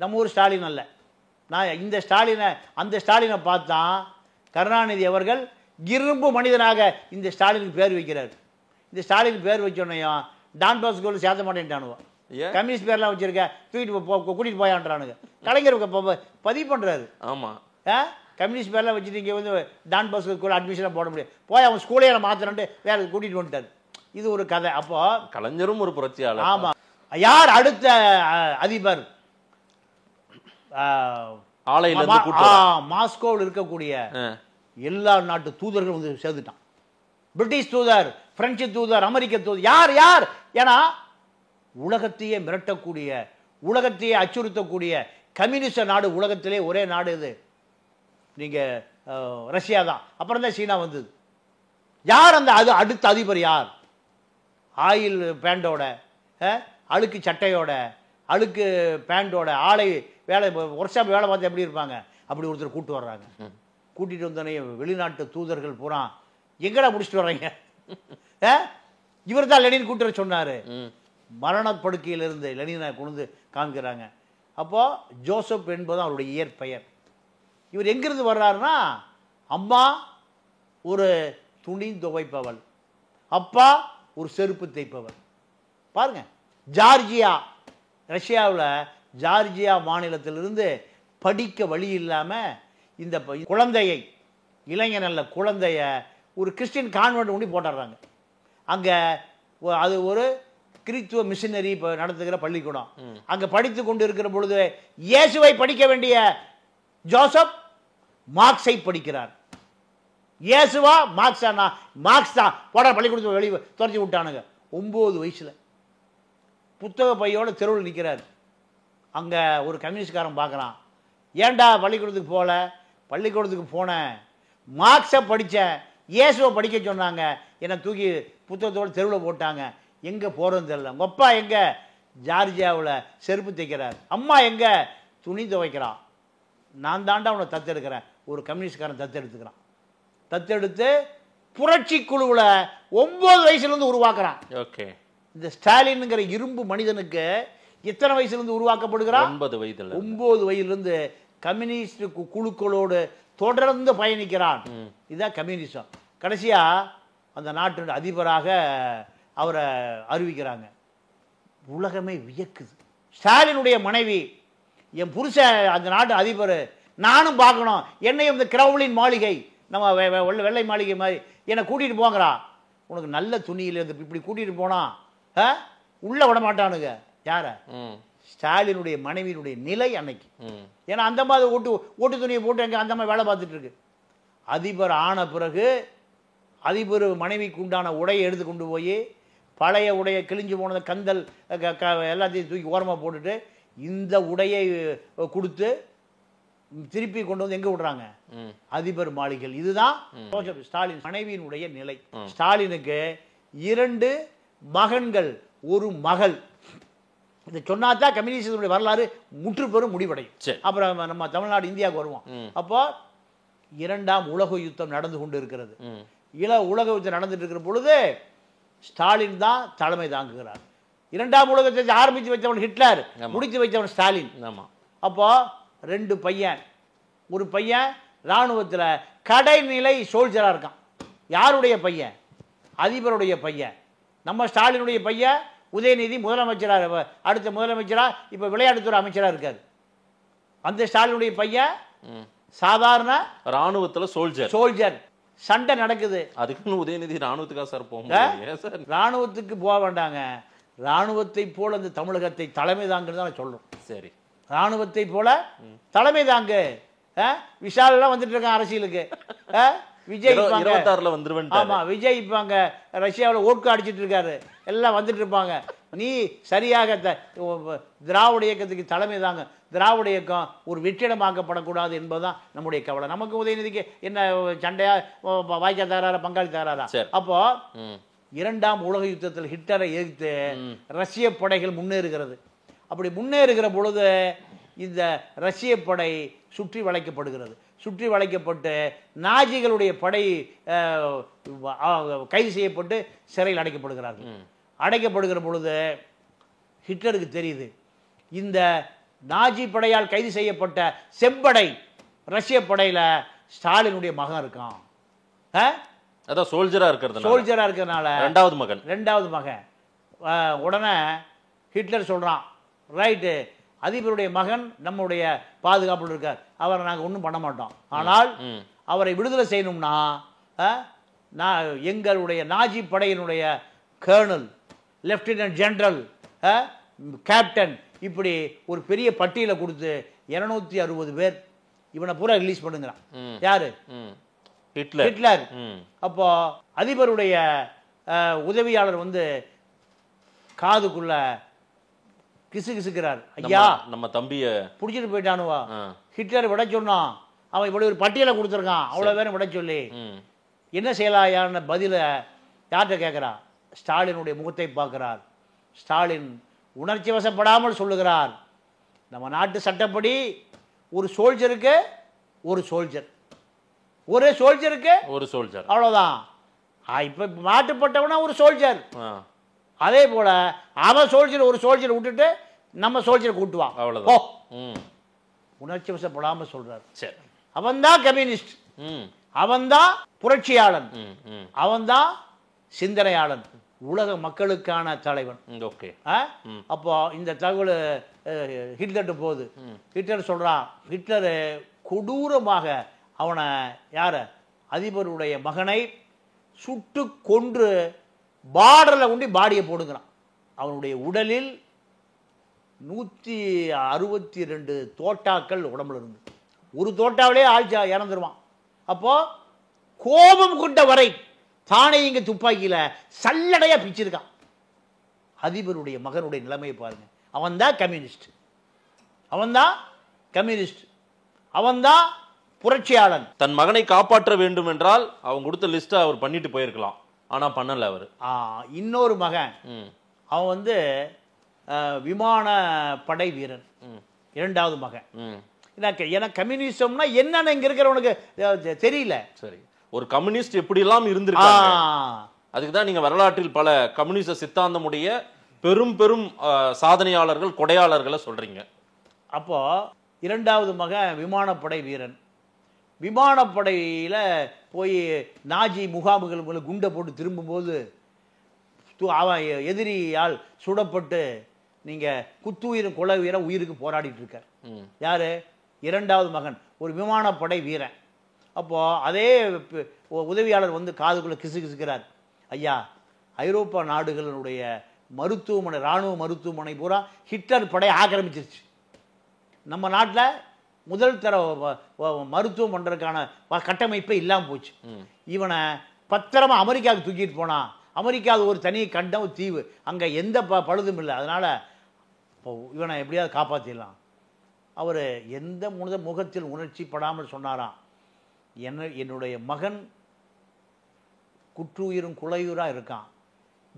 நம்ம ஊர் ஸ்டாலின் அல்ல. நான் இந்த ஸ்டாலினை, அந்த ஸ்டாலினை பார்த்தா கருணாநிதி அவர்கள் இரும்பு மனிதனாக இந்த ஸ்டாலினுக்கு பேர் வைக்கிறார். இந்த ஸ்டாலின் பேர் வச்சோன்னையும் டான் பாஸ்கோவில் சேர்த்த மாட்டேன்ட்டானுவோ. கம்யூனிஸ்ட் பேர்லாம் வச்சிருக்க, தூக்கிட்டு கூட்டிட்டு போயான்றானுங்க. கலைஞர் பதிவு பண்றாரு. ஆமா, கம்யூனிஸ்ட் பேர்லாம் வச்சுட்டு இங்கே வந்து டான் பாஸ்கோ ஸ்கூல் அட்மிஷன் போட முடியாது, போய் அவன் ஸ்கூலே மாத்திரன்ட்டு வேற கூட்டிட்டு வந்துட்டாரு. இது ஒரு கதை. அப்போ கலைஞரும் ஒரு புரட்சியாளர். ஆமா. யார் அடுத்த அதிபர்? மாஸ்கோவில் இருக்கக்கூடிய எல்லா நாட்டு தூதர்கள் வந்து சேர்ந்துட்டான். பிரிட்டிஷ் தூதர், பிரெஞ்சு தூதர், அமெரிக்க தூதர், யார் யார்? ஏன்னா உலகத்தையே மிரட்டக்கூடிய, உலகத்தையே அச்சுறுத்தக்கூடிய கம்யூனிஸ்ட நாடு உலகத்திலே ஒரே நாடு இது. நீங்க ரஷ்யா தான். அப்புறம் தான் சீனா வந்தது. யார் அந்த அடுத்த அதிபர்? யார்? ஆயில் பேண்டோட, அழுக்கு சட்டையோட, அழுக்கு பேண்டோட, ஆலை வேலை, ஒர்க் ஷாப் வேலை பார்த்து எப்படி இருப்பாங்க அப்படி ஒருத்தர் கூப்பிட்டு வர்றாங்க. கூட்டிட்டு வந்தோடனே வெளிநாட்டு தூதர்கள் பூரா எங்கடா முடிச்சுட்டு வர்றீங்க? இவர் தான் லெனின் கூட்டுற சொன்னாரு. மரணப்படுக்கையிலிருந்து லெனினை கொண்டு காமிக்கிறாங்க. அப்போ ஜோசப் என்பது அவருடைய இயற்பெயர். இவர் எங்கிருந்து வர்றாருன்னா, அம்மா ஒரு துணி துவைப்பவள், அப்பா ஒரு செருப்பு தைப்பவர். பாருங்க, ஜார்ஜியா, ரஷ்யாவில் ஜார்ஜியா மாநிலத்திலிருந்து படிக்க வழி இல்லாமல் இந்த குழந்தையை, இளைஞன் அல்ல குழந்தைய, ஒரு கிறிஸ்டின் கான்வென்ட் ஒன்று போட்டுடுறாங்க. அங்கே அது ஒரு கிறிஸ்துவ மிஷினரி நடத்துகிற பள்ளிக்கூடம். அங்கே படித்து கொண்டு இருக்கிற பொழுது இயேசுவை படிக்க வேண்டிய ஜோசப் மார்க்ஸை படிக்கிறார். இயேசுவா மார்க்ஸா? மார்க்ஸ் தான். போட பள்ளிக்கூடத்தை வெளியே துரத்தி விட்டானுங்க. 9 வயசுல புத்தக பையோட தெருவில் நிற்கிறார். அங்கே ஒரு கம்யூனிஸ்ட்காரன் பார்க்குறான். ஏன்டா பள்ளிக்கூடத்துக்கு போகல? பள்ளிக்கூடத்துக்கு போனேன், மார்க்ஸை படித்தேன், இயேசுவை படிக்க சொன்னாங்க, என்னை தூக்கி புத்தகத்தோடு தெருவில் போட்டாங்க. எங்கே போகிறதுன்னு தெரியல. உங்கள் அப்பா எங்கே? ஜார்ஜியாவில் செருப்பு தைக்கிறார். அம்மா எங்கே? துணி துவைக்கிறான். நான் தாண்டா அவனை தத்தெடுக்கிறேன். ஒரு கம்யூனிஸ்ட்காரன் தத்தெடுத்துக்கிறான். தத்தெடுத்து புரட்சி குழுவில் 9 வயசுலேருந்து உருவாக்குறான். ஓகே. இந்த ஸ்டாலின்ங்கிற இரும்பு மனிதனுக்கு எத்தனை வயசுலேருந்து உருவாக்கப்படுகிறான்? 9 வயதிலிருந்து கம்யூனிஸ்ட் குழுக்களோடு தொடர்ந்து பயணிக்கிறான். இதுதான் கம்யூனிசம். கடைசியா அந்த நாட்டின் அதிபராக அவரை அறிவிக்கிறாங்க. உலகமே வியக்குது. ஸ்டாலினுடைய மனைவி, என் புருஷன் அந்த நாட்டு அதிபர், நானும் பார்க்கணும், என்னையும் இந்த கிரவுலின் மாளிகை, நம்ம வெள்ளை மாளிகை மாதிரி என்னை கூட்டிகிட்டு போங்கிறா. உனக்கு நல்ல துணியில் இப்படி கூட்டிகிட்டு போனா உள்ள விட மாட்டானுங்க. யார? ஸ்டாலினுடைய மனைவியினுடைய நிலை அன்னைக்கு. ஏன்னா அந்த மாதிரி ஓட்டு துணியை போட்டு எங்க அந்த மாதிரி வேலை பார்த்துட்டு இருக்கு. அதிபர் ஆன பிறகு அதிபர் மனைவிக்கு உண்டான உடையை எடுத்து கொண்டு போய், பழைய உடையை கிழிஞ்சு போனதை கந்தல் எல்லாத்தையும் தூக்கி ஓரமாக போட்டுட்டு இந்த உடையை கொடுத்து திருப்பி கொண்டு வந்து எங்க விடுறாங்க? அதிபர் மாளிகை. இதுதான் ஸ்டாலின் மனைவியினுடைய நிலை. ஸ்டாலினுக்கு 2 மகன்கள், ஒரு மகள். இதை சொன்னாதான் கம்யூனிஸ்டனுடைய வரலாறு முற்றுப்பெறும் முடிவடையும். அப்புறம் நம்ம தமிழ்நாடு இந்தியாவுக்கு வருவோம். அப்போ 2ஆம் உலக யுத்தம் நடந்து கொண்டு இருக்கிறது. உலக யுத்தம் நடந்துட்டு இருக்கிற பொழுது ஸ்டாலின் தான் தலைமை தாங்குகிறார். இரண்டாம் உலக யுத்தத்தை ஆரம்பித்து வைத்தவன் ஹிட்லர், முடித்து வைத்தவன் ஸ்டாலின். அப்போ 2 பையன், ஒரு பையன் இராணுவத்தில் கடைநிலை சோல்ஜராக இருக்கான். யாருடைய பையன்? அதிபருடைய பையன். நம்ம ஸ்டாலினுடைய பையன் உதயநிதி முதலமைச்சராக, அடுத்த முதலமைச்சராக, இப்போ விளையாட்டுத்துறை அமைச்சராக இருக்கார். அந்த ஸ்டாலினுடைய பையன் சாதாரண ராணுவத்தில் சோல்ஜர். சண்டை நடக்குது. அதுக்குன்னு உதயநிதி ராணுவத்துக்காக சார் போக ராணுவத்துக்கு போக வேண்டாங்க. ராணுவத்தை போல அந்த தமிழகத்தை தலைமை தாங்குன்னு தான் சொல்றோம். சரி, ராணுவத்தை போல தலைமை தாங்கு. விஷால் எல்லாம் வந்துட்டு இருக்கான் அரசியலுக்கு. விஜய் 26ல வந்துருவேன். ஆமா, விஜய் இப்பாங்க ரஷ்யாவில் ஓட்கு அடிச்சிட்டு இருக்காரு. எல்லாம் வந்துட்டு இருப்பாங்க. நீ சரியாக திராவிட இயக்கத்துக்கு தலைமை தாங்க. திராவிட இயக்கம் ஒரு வெற்றிடமாக்கப்படக்கூடாது என்பதுதான் நம்முடைய கவலை. நமக்கு உதயநிதிக்கு என்ன சண்டையா, வாய்க்கா தகராறா, பங்காளி தகராறா? அப்போ இரண்டாம் உலக யுத்தத்தில் ஹிட்லரை எதிர்த்து ரஷ்ய படைகள் முன்னேறுகிறது. அப்படி முன்னேறுகிற பொழுது இந்த ரஷ்ய படை சுற்றி வளைக்கப்படுகிறது. சுற்றி வளைக்கப்பட்டு நாஜிகளுடைய படை கைது செய்யப்பட்டு சிறையில் அடைக்கப்படுகிறார்கள். அடைக்கப்படுகிற பொழுது ஹிட்லருக்கு தெரியுது, இந்த நாஜி படையால் கைது செய்யப்பட்ட செம்படை ரஷ்ய படையில ஸ்டாலினுடைய மகன் இருக்கான். அதான் சோல்ஜரா இருக்கிறதுனால ரெண்டாவது மகன். உடனே ஹிட்லர் சொல்றான், ரைட்டு, அதிபருடைய மகன் நம்முடைய பாதுகாப்பில் இருக்கார், அவரை நாங்கள் ஒன்றும் பண்ண மாட்டோம். ஆனால் அவரை விடுதலை செய்யணும்னா எங்களுடைய நாஜி படையினுடைய கர்னல், லெப்டினன்ட் ஜெனரல், கேப்டன், இப்படி ஒரு பெரிய பட்டியலை கொடுத்து 260 பேர் இவனை பூரா ரிலீஸ் பண்ணுங்கிறான். யாரு? ஹிட்லர். அப்போ அதிபருடைய உதவியாளர் வந்து காதுக்குள்ள கிசுகிறார், ஐயா நம்ம தம்பிய பிடிச்சிட்டு போயிட்டானுவா. ஹிட்லர் விட சொன்னான், அவன் இப்படி ஒரு பட்டியலை கொடுத்துருக்கான், அவ்வளவு பேரும் விட சொல்லி என்ன செய்யலாயான்னு பதில யார்கிட்ட கேட்கிறா? ஸ்டாலினுடைய முகத்தை பார்க்கிறார். ஸ்டாலின் உணர்ச்சி வசப்படாமல் சொல்லுகிறார், நம்ம நாட்டு சட்டப்படி ஒரு சோல்ஜருக்கு ஒரு சோல்ஜர், ஒரே சோல்ஜருக்கு ஒரு சோல்ஜர், அவ்வளவுதான். இப்ப மாட்டுப்பட்டவனா ஒரு சோல்ஜர். அதே போல அவன் சோல்ஜர் ஒரு சோல்ஜர் விட்டுட்டு நம்ம சோல்ஜரை கூட்டுவான். உணர்ச்சி வசப்படாம சொல்றாரு. அவன் தான் கம்யூனிஸ்ட், அவன் தான் புரட்சியாளன், அவன் தான் சிந்தனையாளன், உலக மக்களுக்கான தலைவன். அப்போ இந்த தகவல் ஹிட்லர்ட்டு போகுது. ஹிட்லர் சொல்றான், ஹிட்லர் கொடூரமாக அவனை, யார, அதிபருடைய மகனை சுட்டு கொன்று பார்டரில் கொண்டு பாடியை போடுங்கிறான். அவனுடைய உடலில் 162 தோட்டாக்கள் உடம்புல இருந்து, ஒரு தோட்டாவிலே ஆள் இறந்துருவான். அப்போ கோபம் கொண்ட வரை தானே இங்க துப்பாக்கியில சல்லடையா பிச்சிருக்கான். அதிபருடைய மகனுடைய நிலைமையை பாருங்க. அவன் தான் கம்யூனிஸ்ட், அவன்தான் கம்யூனிஸ்ட், அவன்தான் புரட்சியாளன். தன் மகனை காப்பாற்ற வேண்டும் என்றால் அவன் கொடுத்த லிஸ்ட் அவர் பண்ணிட்டு போயிருக்கலாம், ஆனா பண்ணல அவர். இன்னொரு மகன், அவன் வந்து விமான படை வீரன், இரண்டாவது மகன். எனக்கு கம்யூனிசம்னா என்னன்னு இங்க இருக்கிறவனுக்கு தெரியல. சரி, ஒரு கம்யூனிஸ்ட் எப்படி எல்லாம் இருந்திருக்காங்க, அதுக்குதான் நீங்க வரலாற்றில் பல கம்யூனிஸ்ட் சித்தாந்தமுடைய பெரும் பெரும் சாதனையாளர்கள், கொடையாளர்களை சொல்றீங்க. அப்போ இரண்டாவது மகன் விமானப்படை வீரன். விமானப்படையில் போய் நாஜி முகாம்கள் குண்டை போட்டு திரும்பும்போது அவன் எதிரியால் சுடப்பட்டு நீங்கள் குத்துயிரும் கொலை வீர உயிருக்கு போராடிட்டு இருக்கார். யாரு? இரண்டாவது மகன், ஒரு விமானப்படை வீரன். அப்போது அதே உதவியாளர் வந்து காதுக்குள்ளே கிசுகிறார், ஐயா ஐரோப்பா நாடுகளுடைய மருத்துவமனை, இராணுவ மருத்துவமனை பூரா ஹிட்லர் படை ஆக்கிரமிச்சிருச்சு. நம்ம நாட்டில் முதல் தர மருத்துவம் பண்ணுறதுக்கான கட்டமைப்பே இல்லாமல் போச்சு. இவனை பத்திரமா அமெரிக்காவுக்கு தூக்கிட்டு போனான். அமெரிக்காவில் ஒரு தனி கண்டம், தீவு, அங்கே எந்த பழுதும் இல்லை. அதனால் இவனை எப்படியாவது காப்பாற்றிடலாம். அவர் எந்த முகத்தில் உணர்ச்சி படாமல் சொன்னாராம், என்னுடைய மகன் குற்றுயிரும் குலையுறாக இருக்கான்,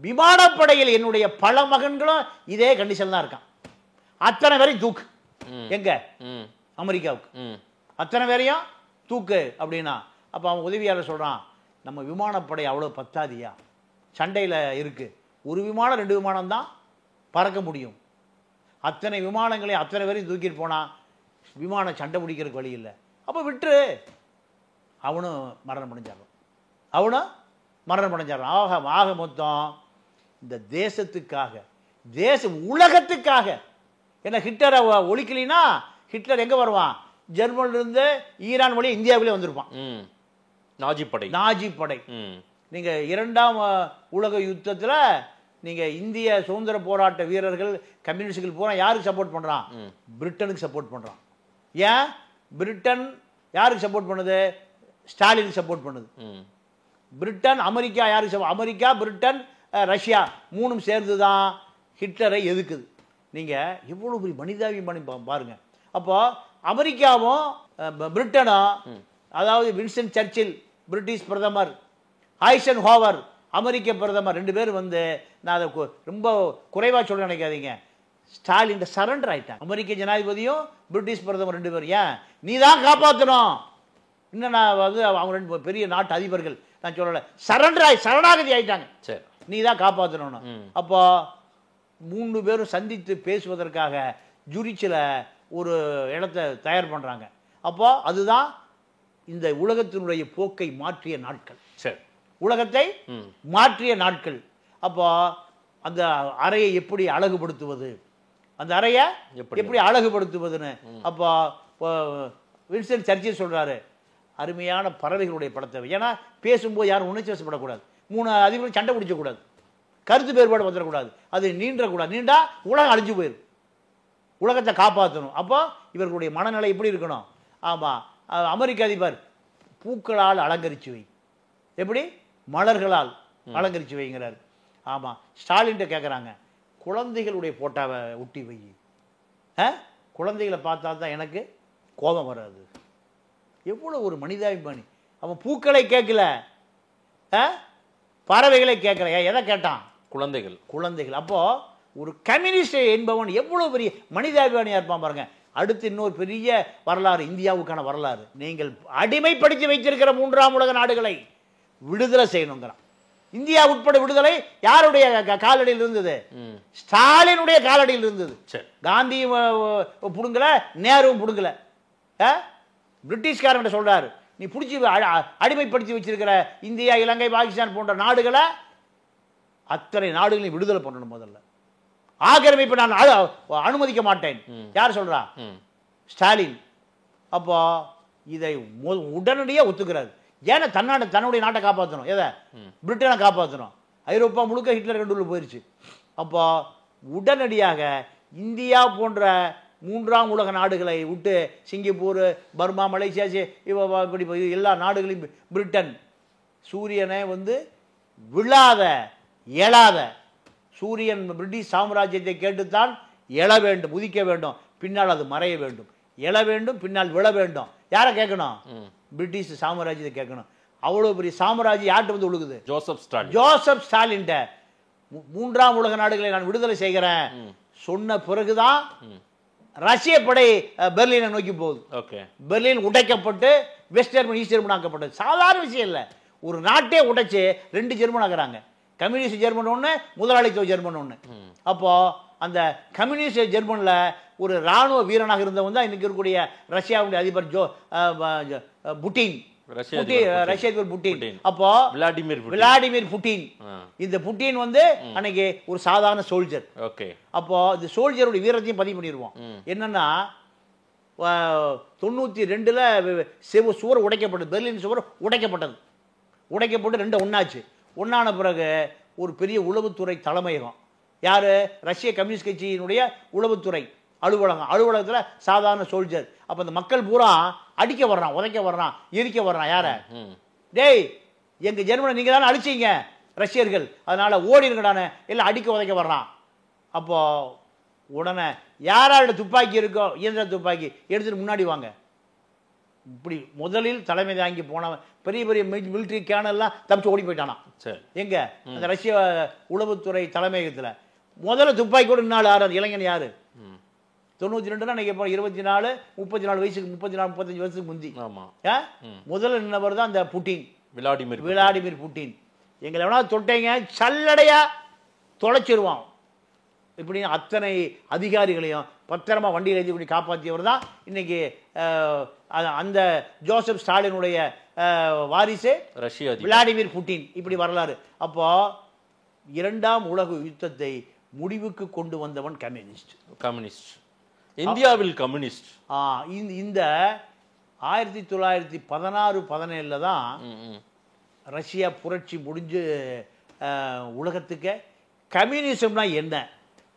விமானப்படையில் என்னுடைய பல மகன்களும் இதே கண்டிஷன் தான் இருக்கான், அத்தனை பேரையும் தூக்கு. எங்க? அமெரிக்காவுக்கு. அத்தனை பேரையும் தூக்கு அப்படின்னா. அப்போ அவன் உதவியாளர் சொல்கிறான், நம்ம விமானப்படை அவ்வளோ பத்தாதியா? சண்டையில் இருக்குது, ஒரு விமானம் 2 விமானம் தான் பறக்க முடியும். அத்தனை விமானங்களையும் அத்தனை பேரையும் தூக்கிட்டு போனால் விமானம் சண்டை பிடிக்கிறதுக்கு வழி இல்லை. அப்போ விட்டுரு. அவனும் மரணம் அடைஞ்சாரான். ஆக மொத்தம் இந்த தேசத்துக்காக, உலகத்துக்காக. ஏன்னா ஹிட்லரை ஒழிக்கலினா ஹிட்லர் எங்கே வருவான்? ஜெர்மனிலிருந்து ஈரான் வழி இந்தியாவிலே வந்திருப்பான். நாஜி படை. நீங்கள் 2ஆம் உலக யுத்தத்தில் நீங்கள் இந்திய சுதந்திர போராட்ட வீரர்கள் கம்யூனிஸ்டுகள் பூரா யாருக்கு சப்போர்ட் பண்ணுறான்? பிரிட்டனுக்கு சப்போர்ட் பண்ணுறான். ஏன் பிரிட்டன் யாருக்கு சப்போர்ட் பண்ணுது? ஸ்டாலினுக்கு சப்போர்ட் பண்ணுது. பிரிட்டன் அமெரிக்கா யாருக்கு? அமெரிக்கா, பிரிட்டன், ரஷ்யா 3ம் சேர்ந்து தான் ஹிட்லரை எதுக்குது. நீங்கள் எவ்வளோ பெரிய மனிதாபிமானி பாருங்க. அப்போ அமெரிக்காவும் பிரிட்டனும், அதாவது வின்ஸ்டன் சர்ச்சில் பிரிட்டிஷ் பிரதமர், ஐசன் ஹோவர் அமெரிக்க பிரதமர், 2 பேர் வந்து, நான் அதை ரொம்ப குறைவாக சொல்ல நினைக்காதீங்க, ஸ்டாலின் சரண்டர் ஆயிட்டாங்க. அமெரிக்க ஜனாதிபதியும் பிரிட்டிஷ் பிரதமர் 2 பேர். ஏன்? நீ தான் காப்பாற்றணும். இன்னும் நான் வந்து அவங்க 2 பெரிய நாட்டு அதிபர்கள் நான் சொல்லலை, சரணாகதி ஆயிட்டாங்க. சரி, நீ தான் காப்பாற்றணும். அப்போ 3 பேரும் சந்தித்து பேசுவதற்காக ஜூரிச்சில் ஒரு இடத்தை தயார் பண்ணுறாங்க. அப்போ அதுதான் இந்த உலகத்தினுடைய போக்கை மாற்றிய நாட்கள். சரி, உலகத்தை மாற்றிய நாட்கள். அப்போ அந்த அறையை எப்படி அழகுபடுத்துவது, அந்த அறையை எப்படி அழகுபடுத்துவதுன்னு அப்போ வின்ஸ்டன் சர்ச்சில் சொல்கிறாரு, அருமையான பறவைகளுடைய படத்தை. ஏன்னா பேசும்போது யாரும் உணர்ச்சி வசப்படக்கூடாது, 3 அதிபர்களும் சண்டை பிடிக்கக்கூடாது, கருத்து வேறுபாடு வந்துடக்கூடாது, அது நீண்டக்கூடாது. நீண்டா உலகம் அழிஞ்சு போயிடும். உலகத்தை காப்பாற்றணும். அப்போ இவர்களுடைய மனநிலை எப்படி இருக்கணும்? ஆமாம், அமெரிக்க அதிபர் பூக்களால் அலங்கரித்து வை, எப்படி? மலர்களால் அலங்கரித்து வைங்கிறார். ஆமாம், ஸ்டாலின்கிட்ட கேட்குறாங்க, குழந்தைகளுடைய போட்டாவை ஒட்டி வை. குழந்தைகளை பார்த்தா தான் எனக்கு கோபம் வராது. எவ்வளோ ஒரு மனிதாபிமானி. அவன் பூக்களை கேட்கல, பறவைகளை கேட்கல. எதை கேட்டான்? குழந்தைகள். அப்போ ஒரு கம்யூனிஸ்ட் என்பவன் எவ்வளோ பெரிய மனிதாபிமானியாக இருப்பான் பாருங்க. அடுத்து இன்னொரு பெரிய வரலாறு, இந்தியாவுக்கான வரலாறு. நீங்கள் அடிமைப்படுத்தி வைத்திருக்கிற 3ஆம் உலக நாடுகளை விடுதலை செய்யணுங்கிறான். இந்தியா உட்பட விடுதலை யாருடைய காலடியில் இருந்தது? ஸ்டாலினுடைய காலடியில் இருந்தது. காந்தியும் புடுங்கல, நேருவும் புடுங்கல. பிரிட்டிஷ்காரன் சொல்றாரு, நீ பிடிச்சி அடிமைப்படுத்தி வச்சிருக்கிற இந்தியா, இலங்கை, பாகிஸ்தான் போன்ற நாடுகளை அத்தனை நாடுகளையும் விடுதலை பண்ணணும். முதல்ல ஆக்கிரமிப்பு நான் அனுமதிக்க மாட்டேன். யார் சொல்றா? ஸ்டாலின். அப்போ இதை உடனடியாக ஒத்துக்கிறாரு. ஏன்னா தன்னுடைய நாட்டை காப்பாற்றணும். எதை? பிரிட்டனை காப்பாற்றணும். ஐரோப்பா முழுக்க ஹிட்லர் கண்டுள்ள போயிருச்சு. அப்போ உடனடியாக இந்தியா போன்ற 3ஆம் உலக நாடுகளை விட்டு சிங்கப்பூர், பர்மா, மலேசியா, இப்படி எல்லா நாடுகளையும் பிரிட்டன், சூரியனை வந்து விழாத எழாத சூரியன் பிரிட்டிஷ் சாம்ராஜ்யத்தை கேட்டுத்தான் எழ வேண்டும், உதிக்க வேண்டும், பின்னால் அது மறைய வேண்டும். எழ வேண்டும், பின்னால் விழ வேண்டும். யாரை கேட்கணும்? பிரிட்டிஷ் சாம்ராஜ்யத்தை கேட்கணும். அவ்வளோ பெரிய சாம்ராஜ்யம் யார்கிட்ட வந்து ஒழுகுது? ஜோசப் ஸ்டாலின் 3ஆம் உலக நாடுகளை நான் விடுதலை செய்கிறேன் சொன்ன பிறகுதான் ரஷ்ய படை பெர்லினை நோக்கி போகுது. பெர்லின் உடைக்கப்பட்டு வெஸ்ட் ஜெர்மன் ஈஸ்ட் ஜெர்மன் ஆக்கப்பட்டது. சாதாரண விஷயம் இல்லை. ஒரு நாட்டே உடைச்சு 2 ஜெர்மன் ஆகிறாங்க. கம்யூனிஸ்ட் ஜெர்மன் ஒன்று, முதலாளித்துவ ஜெர்மன் ஒன்று. அப்போ அந்த கம்யூனிஸ்ட் ஜெர்மனில் ஒரு இராணுவ வீரனாக இருந்தவன் தான் இன்னைக்கு இருக்கக்கூடிய ரஷ்யாவுடைய அதிபர் புட்டின். ரஷ்ய அதிபர் புட்டின். அப்போ விளாடிமிர் புட்டின். இந்த புட்டின் வந்து அன்னைக்கு ஒரு சாதாரண சோல்ஜர். அப்போ இந்த சோல்ஜருடைய வீரத்தையும் பதிவு பண்ணிடுவோம். என்னன்னா 92 சுவர் உடைக்கப்பட்டது. பெர்லின் சுவர் உடைக்கப்பட்டது. உடைக்கப்பட்டு 2 ஒன்னாச்சு. ஒன்னான பிறகு ஒரு பெரிய உளவுத்துறை தலைமையகம். யாரு? ரஷ்ய கம்யூனிஸ்ட் கட்சியினுடைய உளவுத்துறை அலுவலகம். அலுவலகத்தில் சாதாரண சோல்ஜர். அப்போ அந்த மக்கள் பூரா அடிக்க வர்றான், உதைக்க வர்றான், எரிக்க வர்றான். யார? டேய், எங்க ஜெர்மனை நீங்க தானே அடிச்சீங்க ரஷ்யர்கள், அதனால ஓடிருங்கடானே எல்லாம் அடிக்க உதைக்க வர்றான். அப்போ உடனே யாரோட துப்பாக்கி இருக்கோ, இயந்திர துப்பாக்கி எடுத்துட்டு முன்னாடி வாங்க. இப்படி முதலில் தலைமை தாங்கி போனவன் பெரிய பெரிய மிலிட்டரி கேனல்லாம் தப்பிச்சு ஓடி போயிட்டானா. எங்க? அந்த ரஷ்ய உளவுத்துறை தலைமையகத்தில் முதல்ல துப்பாக்கி கூட நாலு ஆறு இளைஞன் யாரு? 92 நினைக்க 24 34 வயசுக்கு 34 35 வருஷத்துக்கு முந்தி முதல்ல நின்னவர் தான் அந்த புட்டின். Vladimir Putin. எங்களை எவனா தொட்டீங்க சல்லடையா தொலைச்சிருவான். இப்படி அத்தனை அதிகாரிகளையும் பத்திரமா வண்டியில் எழுதி பண்ணி காப்பாற்றியவர் தான் இன்னைக்கு அந்த ஜோசப் ஸ்டாலினுடைய வாரிசு ரஷ்யா விளாடிமிர் புட்டின். இப்படி வரலாறு. அப்போ 2ஆம் உலக யுத்தத்தை முடிவுக்கு கொண்டு வந்தவன் கம்யூனிஸ்ட். இந்தியாவில் கம்யூனிஸ்ட். இந்த 1916-17 தான் ரஷ்யா புரட்சி முடிஞ்சு உலகத்துக்கு கம்யூனிசம்னா என்ன,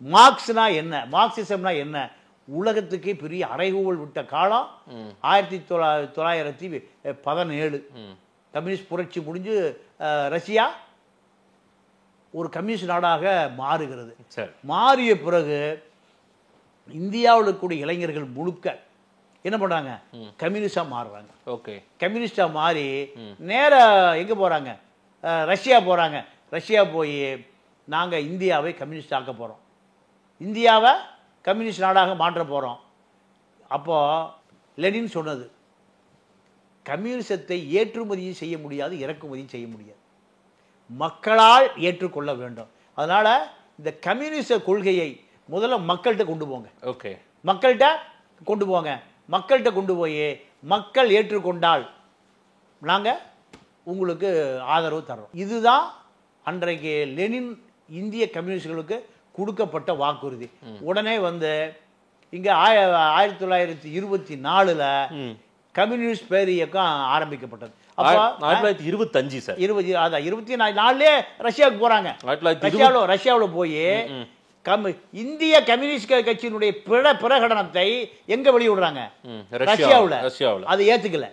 மார்க்ஸ்னா என்ன, மார்க்சிசம்னா என்ன உலகத்துக்கே பெரிய அறைகூவல் விட்ட காலம் 1917. கம்யூனிஸ்ட் புரட்சி முடிஞ்சு ரஷ்யா ஒரு கம்யூனிஸ்ட் நாடாக மாறுகிறது. மாறிய பிறகு இந்தியாவில் இருக்கக்கூடிய இளைஞர்கள் முழுக்க என்ன பண்றாங்க, கம்யூனிஸ்டா மாறுறாங்க. கம்யூனிஸ்டா மாறி நேர எங்க போறாங்க, ரஷ்யா போறாங்க. ரஷ்யா போய் நாங்க இந்தியாவை கம்யூனிஸ்ட் ஆக்க போறோம், இந்தியாவை கம்யூனிஸ்ட் நாடாக மாற்ற போறோம். அப்போ லெனின் சொன்னது, கம்யூனிசத்தை ஏற்றுமதியும் செய்ய முடியாது, இறக்குமதியும் செய்ய முடியாது, மக்களால் ஏற்றுக்கொள்ள வேண்டும். அதனால இந்த கம்யூனிச கொள்கையை முதல்ல மக்கள்கிட்ட கொண்டு போங்க. மக்கள்கிட்ட கொண்டு போங்க. மக்கள்கிட்ட கொண்டு போய் மக்கள் ஏற்றுக்கொண்டால் நாங்க உங்களுக்கு ஆதரவு தர்றோம். இதுதான் அன்றைக்கு லெனின் இந்திய கம்யூனிஸ்டுகளுக்கு கொடுக்கப்பட்ட வாக்குறுதி. உடனே வந்து இங்க 1924 கம்யூனிஸ்ட் பேர் இயக்கம் ஆரம்பிக்கப்பட்டது. 24 ரஷ்யாவுக்கு போறாங்க. ரஷ்யாவில் போய் இந்திய கம்யூனிஸ்ட் கட்சியினுடைய பிரகடனத்தை எங்க வெளியிடுறாங்க, ரஷ்யாவில். அது ஏத்துக்கல.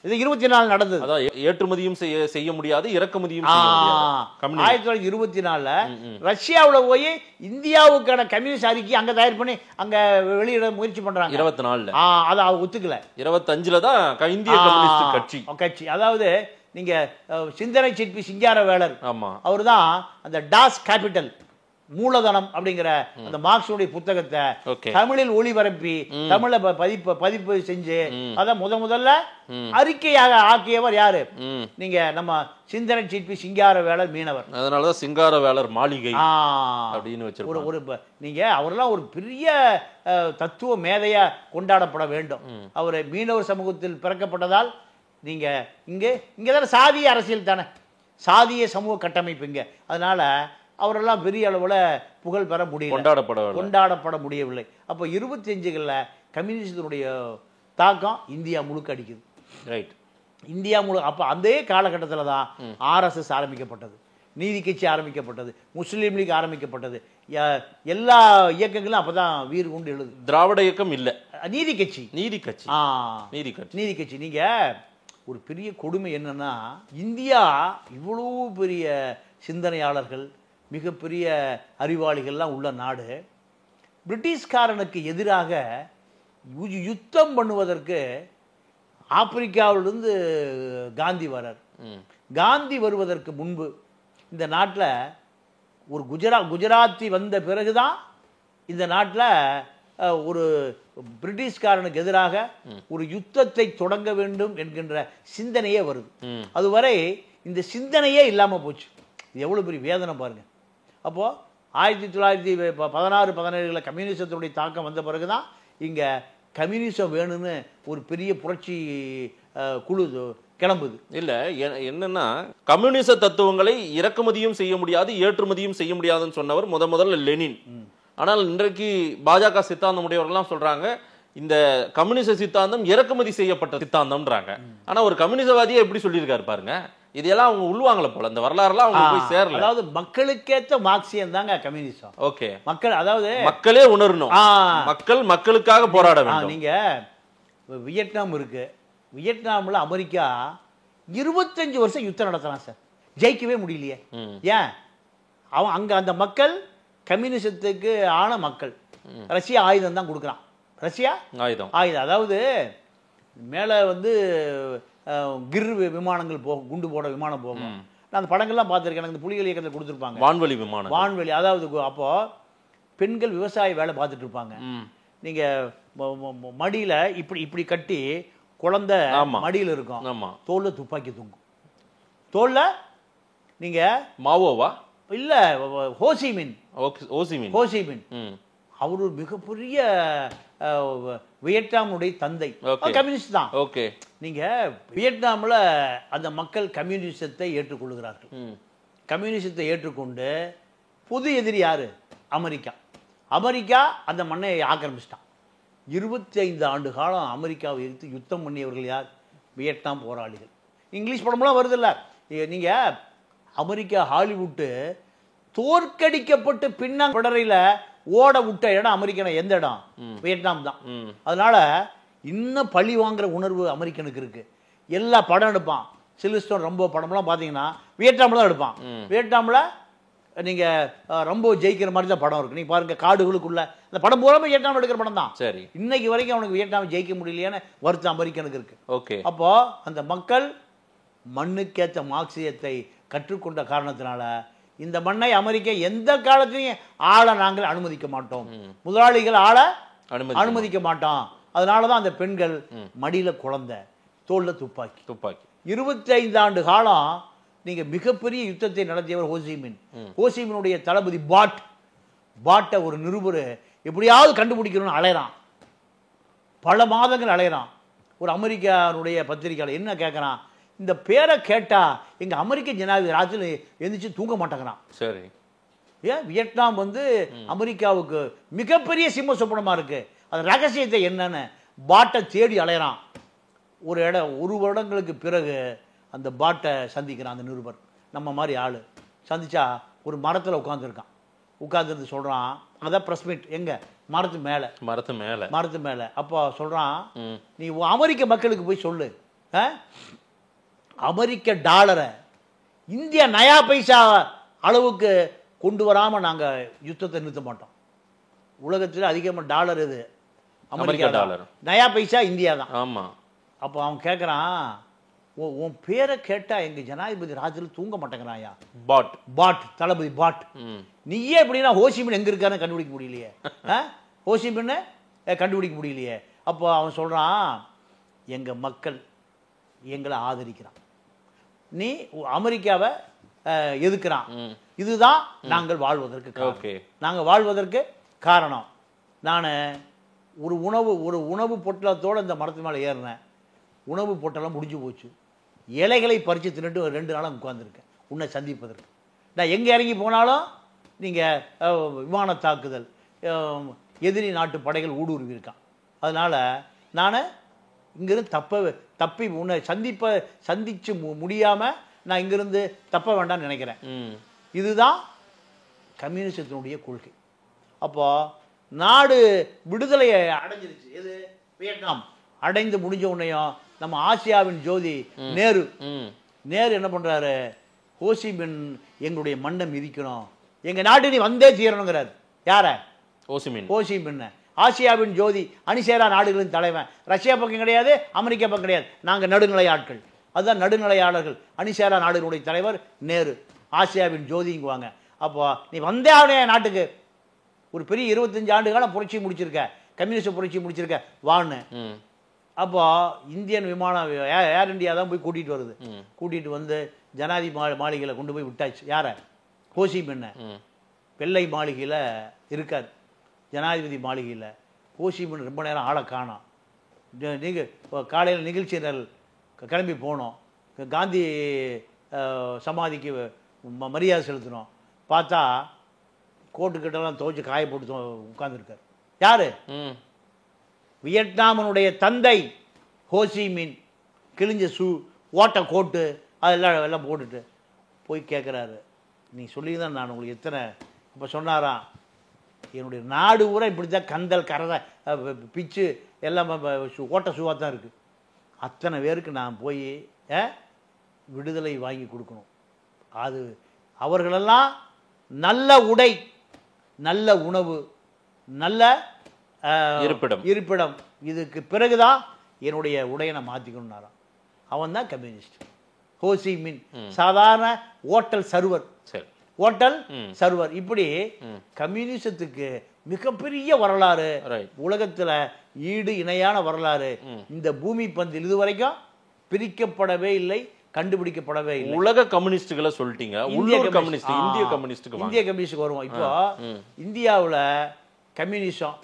இது 24 நடந்தது. ஏற்றுமதியும் செய்ய முடியாது, இறக்குமதியும் 1924 ரஷ்யாவில் போய் இந்தியாவுக்கான கம்யூனிஸ்ட் அறிக்கை அங்க தயார் பண்ணி அங்க வெளியிட முயற்சி பண்றாங்க. 24 அதை ஒத்துக்கல. 25 தான் இந்திய கம்யூனிஸ்ட் கட்சி. அதாவது நீங்க சிந்தனை சிற்பி சிங்காரவேலர் அவர் தான் அந்த டாஸ் கேபிட்டல் மூலதனம் அப்படிங்கிற அந்த மார்க்ஸுடைய புத்தகத்தை தமிழில் ஒளிபரப்பி தமிழ பதிப்பு செஞ்சு அத முதல்ல அறிக்கையாக ஆக்கியவர் யாரு, நீங்க நம்ம சிந்தனை சிற்பி சிங்காரவேலர் மீனவர். அதனாலதான் சிங்காரவேலர் மாளிகை அப்படின்னு வச்சிருக்கோம். ஒரு நீங்க அவரெல்லாம் ஒரு பெரிய தத்துவ மேதையா கொண்டாடப்பட வேண்டும். அவர் மீனவர் சமூகத்தில் பிறக்கப்பட்டதால் நீங்க இங்கதான சாதிய அரசியல் தானே, சாதிய சமூக கட்டமைப்பு இங்க. அதனால அவரெல்லாம் பெரிய அளவில் புகழ் பெற முடியல, கொண்டாடப்பட முடியவில்லை. அப்போ 25களில் கம்யூனிஸ்டனுடைய தாக்கம் இந்தியா முழுக்க அடிக்குது. இந்தியா முழு. அப்போ அதே காலகட்டத்தில் தான் ஆர்எஸ்எஸ் ஆரம்பிக்கப்பட்டது, நீதி கட்சி ஆரம்பிக்கப்பட்டது, முஸ்லீம் லீக் ஆரம்பிக்கப்பட்டது. எல்லா இயக்கங்களும் அப்பதான் வீர் கொண்டு எழுது. திராவிட இயக்கம் இல்லை, நீதி கட்சி. நீதி கட்சி. நீங்க ஒரு பெரிய கொடுமை என்னன்னா, இந்தியா இவ்வளவு பெரிய சிந்தனையாளர்கள், மிகப்பெரிய அறிவாளிகள்லாம் உள்ள நாடு, பிரிட்டிஷ்காரனுக்கு எதிராக யுத்தம் பண்ணுவதற்கு ஆப்பிரிக்காவிலிருந்து காந்தி வரார். காந்தி வருவதற்கு முன்பு இந்த நாட்டில் ஒரு குஜராத்தி வந்த பிறகுதான் இந்த நாட்டில் ஒரு பிரிட்டிஷ்காரனுக்கு எதிராக ஒரு யுத்தத்தை தொடங்க வேண்டும் என்கின்ற சிந்தனையே வருது. அதுவரை இந்த சிந்தனையே இல்லாமல் போச்சு. இது எவ்வளோ பெரிய வேதனை பாருங்க. அப்போது 1916-17 கம்யூனிசத்தினுடைய தாக்கம் வந்த பிறகுதான் இங்கே கம்யூனிசம் வேணும்னு ஒரு பெரிய புரட்சி குழு கிளம்புது. இல்லை என்னன்னா, கம்யூனிச தத்துவங்களை இறக்குமதியும் செய்ய முடியாது, ஏற்றுமதியும் செய்ய முடியாதுன்னு சொன்னவர் முதல்ல லெனின். ஆனால் இன்றைக்கு பாஜக சித்தாந்தம் உடையவர்கள்லாம் சொல்றாங்க இந்த கம்யூனிச சித்தாந்தம் இறக்குமதி செய்யப்பட்ட சித்தாந்தம்ன்றாங்க. ஆனா ஒரு கம்யூனிசவாதியே எப்படி சொல்லியிருக்காரு பாருங்க. இதெல்லாம் அவங்க உள்வாங்கல போல, இந்த வரலாறுலாம் அவங்க போய் சேரல. அதாவது மக்களுக்கேற்ற மார்க்சியம் தாங்க கம்யூனிசம். ஓகே, மக்கள், அதாவது மக்களே உணரணும், மக்களுக்காக போராட வேண்டும். நீங்க வியட்நாம் இருக்கு, வியட்நாம்ல அமெரிக்கா 25 வருஷம் யுத்தம் நடத்தலாம் சார், ஜெயிக்கவே முடியலையே. ஏன்? அவன் அங்க அந்த மக்கள் கம்யூனிசத்துக்கு ஆன மக்கள். ரஷ்யா ஆயுதம் தான் கொடுக்குறான். ரஷ்யா ஆயுதம். அதாவது மேல வந்து கிர் விமானங்கள் போகும், குண்டு போட விமானம் போகும். நான் அந்த படங்கள்லாம் பார்த்துருக்கேன். எனக்கு புலிகள் இயக்கத்தில் கொடுத்துருப்பாங்க வான்வெளி விமானம். வான்வெளி, அதாவது அப்போ பெண்கள் விவசாய வேலை பார்த்துட்டு இருப்பாங்க. நீங்க மடியில இப்படி இப்படி கட்டி குழந்தை மடியில் இருக்கும், தோல்ல துப்பாக்கி தூங்கும். தோல்ல நீங்க மாவோவா இல்ல ஹோசிமின் ஓசிமின் அவர் ஒரு மிகப்பெரிய வியட்நாமுடைய தந்தை, கம்யூனிஸ்ட் தான். ஓகே, நீங்க வியட்நாமில் அந்த மக்கள் கம்யூனிசத்தை ஏற்றுக்கொள்கிறார்கள். கம்யூனிசத்தை ஏற்றுக்கொண்டு புது எதிரி யாரு? அமெரிக்கா. அமெரிக்கா அந்த மண்ணை ஆக்கிரமிச்சிட்டான். 25 ஆண்டு காலம் அமெரிக்காவை எதிர்த்து யுத்தம் பண்ணியவர்கள் யார்? வியட்நாம் போராளிகள். இங்கிலீஷ் படம்லாம் வருது இல்லை? நீங்கள் அமெரிக்கா ஹாலிவுட்டு தோற்கடிக்கப்பட்டு பின்னடையில் ஓட விட்ட இடம் அமெரிக்கன எந்த இடம்? வியட்நாம் தான். அதனால இன்னும் பழி வாங்குற உணர்வு அமெரிக்கனுக்கு இருக்கு. எல்லா படம் எடுப்பான். சில்வஸ்டர் ரொம்ப படம்லாம் பார்த்தீங்கன்னா வியட்நாமில் தான் எடுப்பான். வியட்நாமில் நீங்கள் ரொம்ப ஜெயிக்கிற மாதிரி தான் படம் இருக்கு. நீங்கள் பாருங்க, காடுகளுக்குள்ள அந்த படம் பூரா வியட்நாம் எடுக்கிற படம் தான். சரி, இன்னைக்கு வரைக்கும் அவனுக்கு வியட்நாம் ஜெயிக்க முடியலையான்னு வருத்தம் அமெரிக்கனுக்கு இருக்கு. ஓகே, அப்போ அந்த மக்கள் மண்ணுக்கேற்ற மார்க்சியத்தை கற்றுக்கொண்ட காரணத்தினால இந்த மண்ணை அமெரிக்கா எந்த காலத்திலையும் ஆள நாங்கள் அனுமதிக்க மாட்டோம், முதலாளிகள் ஆள அனுமதிக்க மாட்டோம். அதனாலதான் அந்த பெண்கள் மடியில குழந்தை, தோல்ல துப்பாக்கி. 25 ஆண்டு காலம் நீங்க மிகப்பெரிய யுத்தத்தை நடத்தியவர் ஹோசிமின். ஹோசிமினுடைய தளபதி பாட்டை ஒரு நிருபர் எப்படியாவது கண்டுபிடிக்கணும்னு அலையறான். பல மாதங்கள் அலையறான். ஒரு அமெரிக்காவுடைய பத்திரிகையாளர் என்ன கேட்கறான், இந்த பேரை கேட்டா எங்க அமெரிக்க ஜனாதிபதி ராஜ்யத்தில் எந்திரிச்சு தூங்க மாட்டேங்கிறான். சரி, ஏன் வியட்நாம் அமெரிக்காவுக்கு மிகப்பெரிய சிம்ம சொப்பனமா இருக்கு. அது ரகசியத்தை என்னன்னு பாட்டை தேடி அலையறான். ஒரு வருடங்களுக்கு பிறகு அந்த பாட்டை சந்திக்கிறான். அந்த நிருபர் நம்ம மாதிரி ஆளு சந்திச்சா ஒரு மரத்தில் உட்காந்துருக்கான். உட்காந்துருந்து சொல்றான், அதான் பிரஸ் மீட், எங்க மரத்து மேல. அப்போ சொல்றான், நீ அமெரிக்க மக்களுக்கு போய் சொல்லு, அமெரிக்க டாலரை இந்தியா நயா பைசா அளவுக்கு கொண்டு வராம நாங்க யுத்தத்தை நிறுத்த மாட்டோம். உலகத்தில் அதிகமாக டாலர் எது? America dollar. Naya paisa India தான். ஆமா. அப்போ அவன் கேட்கறான், உன் பேரை கேட்டா எங்க ஜனாதிபதி ராஜில் தூங்க மாட்டேங்கிறாயா? பாட் தளபதி பாட். நீயே எப்படின்னா ஹோசிமின் எங்க இருக்கான்னு கண்டுபிடிக்க முடியலையே, ஹோசிமின் கண்டுபிடிக்க முடியலையே. அப்போ அவன் சொல்றான், எங்க மக்கள் எங்களை ஆதரிக்கிறான், நீ அமெரிக்காவை எதுக்குறான். இதுதான் நாங்கள் வாழ்வதற்கு காரணம். நான் ஒரு உணவு பொட்டலத்தோட இந்த மரத்து மேலே ஏறினேன். உணவு பொட்டலம் முடிஞ்சு போச்சு. இலைகளை பறித்து தின்னுட்டு 2 நாளாக உட்கார்ந்துருக்கேன் உன்னை சந்திப்பதற்கு. நான் எங்கே இறங்கி போனாலும் நீங்கள் விமான தாக்குதல், எதிரி நாட்டு படைகள் ஊடுருவி இருக்கான். அதனால் நான் இங்கிருந்து தப்பி உன்னை சந்திச்சு முடியாமல் நான் இங்கிருந்து தப்ப வேண்டாம்னு நினைக்கிறேன். இதுதான் கம்யூனிசத்தினுடைய கொள்கை. அப்போ நாடு விடுதலையை அடைஞ்சிருச்சு. எது? வியட்நாம் அடைந்து முடிஞ்ச உடனேயும் நம்ம ஆசியாவின் ஜோதி நேரு என்ன பண்றாரு, ஹோசிமின் எங்களுடைய மண்ணை மிதிக்கணும், எங்க நாட்டு நீ வந்தே தீரணுங்கிறாரு. யார? ஹோசிமின். ஆசியாவின் ஜோதி, அணிசேரா நாடுகளின் தலைவன். ரஷ்யா பக்கம் கிடையாது, அமெரிக்கா பக்கம் கிடையாது, நாங்க நடுநிலை ஆட்கள். அதுதான் நடுநிலையாளர்கள். அணிசேரா நாடுகளுடைய தலைவர் நேரு, ஆசியாவின் ஜோதிங்குவாங்க. அப்போ நீ வந்தே அவனே நாட்டுக்கு, ஒரு பெரிய 25 ஆண்டு காலம் புரட்சி முடிச்சிருக்க, கம்யூனிஸ்ட் புரட்சி முடிச்சிருக்க, வான்னு. அப்போ இந்தியன் விமானம் ஏர் இந்தியா தான் போய் கூட்டிட்டு வருது. கூட்டிட்டு வந்து ஜனாதிபதி மாளிகையில் கொண்டு போய் விட்டாச்சு. யார? ஹோசிமின். வெள்ளை மாளிகையில் இருக்கார், ஜனாதிபதி மாளிகையில். ஹோசிமின் ரொம்ப நேரம் ஆளை காணோம். காலையில் நிகழ்ச்சி கிளம்பி போனோம், காந்தி சமாதிக்கு மரியாதை செலுத்தினோம். பார்த்தா கோட்டுக்கிட்டலாம் துவைச்சு காய போட்டு உட்கார்ந்துருக்கார். யாரு? வியட்நாமனுடைய தந்தை ஹோசிமின். கிழிஞ்ச ஓட்ட கோட்டு அதெல்லாம் போட்டுட்டு போய் கேட்குறாரு, நீ சொல்லி தான் நான் உங்களுக்கு எத்தனை. இப்போ சொன்னாராம், என்னுடைய நாடு பூரா இப்படி தான் கந்தல் கரதை பிச்சு எல்லாம் ஓட்ட ஷூவாக தான் இருக்குது. அத்தனை பேருக்கு நான் போய் விடுதலை வாங்கி கொடுக்கணும். அது அவர்களெல்லாம் நல்ல உடை, நல்ல உணவு, நல்ல இருப்பிடம், இதுக்கு பிறகுதான் என்னுடைய உடையை நான் மாற்றிக்கணும்னாராம். அவன் தான் கம்யூனிஸ்ட். ஹோசிமின் சாதாரண ஓட்டல் சர்வர். இப்படி கம்யூனிசத்துக்கு மிகப்பெரிய வரலாறு, உலகத்துல ஈடு இணையான வரலாறு இந்த பூமி பந்தில் இதுவரைக்கும் பிரிக்கப்படவே இல்லை, கண்டுபிடிக்கப்படவே இல்லை. உலக கம்யூனிஸ்டுகளை சொல்லிட்டீங்க, உள்ளூர் கம்யூனிஸ்ட், இந்திய கம்யூனிஸ்டுக்கு இந்திய கம்யூனிஸ்டுக்கு வருவோம். இப்போ இந்தியாவில் கம்யூனிசம்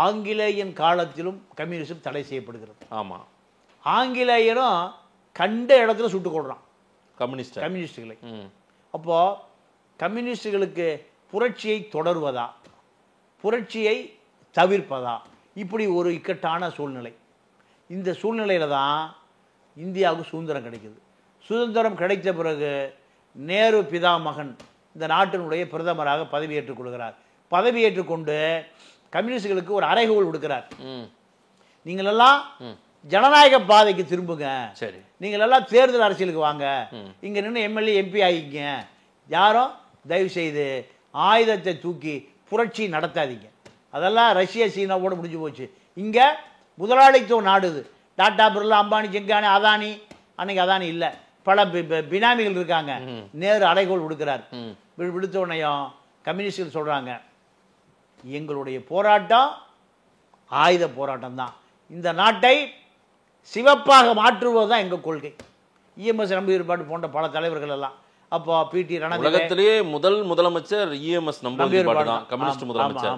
ஆங்கிலேயன் காலத்திலும் கம்யூனிசம் தடை செய்யப்படுகிறது. ஆமா, ஆங்கிலேயரும் கண்ட இடத்துல சுட்டுக் கொள்றான் கம்யூனிஸ்டுகளை. அப்போ கம்யூனிஸ்டுகளுக்கு புரட்சியை தொடர்வதா புரட்சியை தவிர்ப்பதா, இப்படி ஒரு இக்கட்டான சூழ்நிலை. இந்த சூழ்நிலையில தான் இந்தியாவுக்கு சுதந்திரம் கிடைக்குது. சுதந்திரம் கிடைத்த பிறகு நேரு பிதாமகன் இந்த நாட்டினுடைய பிரதமராக பதவியேற்றுக் கொள்கிறார். பதவியேற்றுக் கொண்டு கம்யூனிஸ்டுகளுக்கு ஒரு அறைகோல் விடுக்கிறார். நீங்கள் எல்லாம் ஜனநாயக பாதைக்கு திரும்புங்க, சரி, நீங்கள் எல்லாம் தேர்தல் அரசியலுக்கு வாங்க, இங்க நின்று எம்எல்ஏ எம்பி ஆகிங்க, யாரும் தயவு செய்து ஆயுதத்தை தூக்கி புரட்சி நடத்தாதீங்க. அதெல்லாம் ரஷ்யா சீனாவோட முடிஞ்சு போச்சு. இங்க முதலாளித்துவ நாடு இது. டாடா, பிர்லா, அம்பானி, ஜெங்கானி, அதானி, அன்னைக்கு அதானி இல்லை, பல பினாமிகள் இருக்காங்க. நேரு அறைகோல் விடுக்கிறார். விடுத்த உடனேயும் கம்யூனிஸ்டுகள் சொல்றாங்க, எங்களுடைய போராட்டம் ஆயுத போராட்டம் தான், இந்த நாட்டை சிவப்பாக மாற்றுவது தான் எங்கள் கொள்கை. இஎம்எஸ் நம்பியிருப்பாட்டு போன்ற பல தலைவர்கள் எல்லாம். அப்போ பிடி ரண உலகத்திலேயே முதல் முதலமைச்சர் இஎம்எஸ் நம்பியிருப்பாட்டு தான், கம்யூனிஸ்ட் முதலமைச்சர்.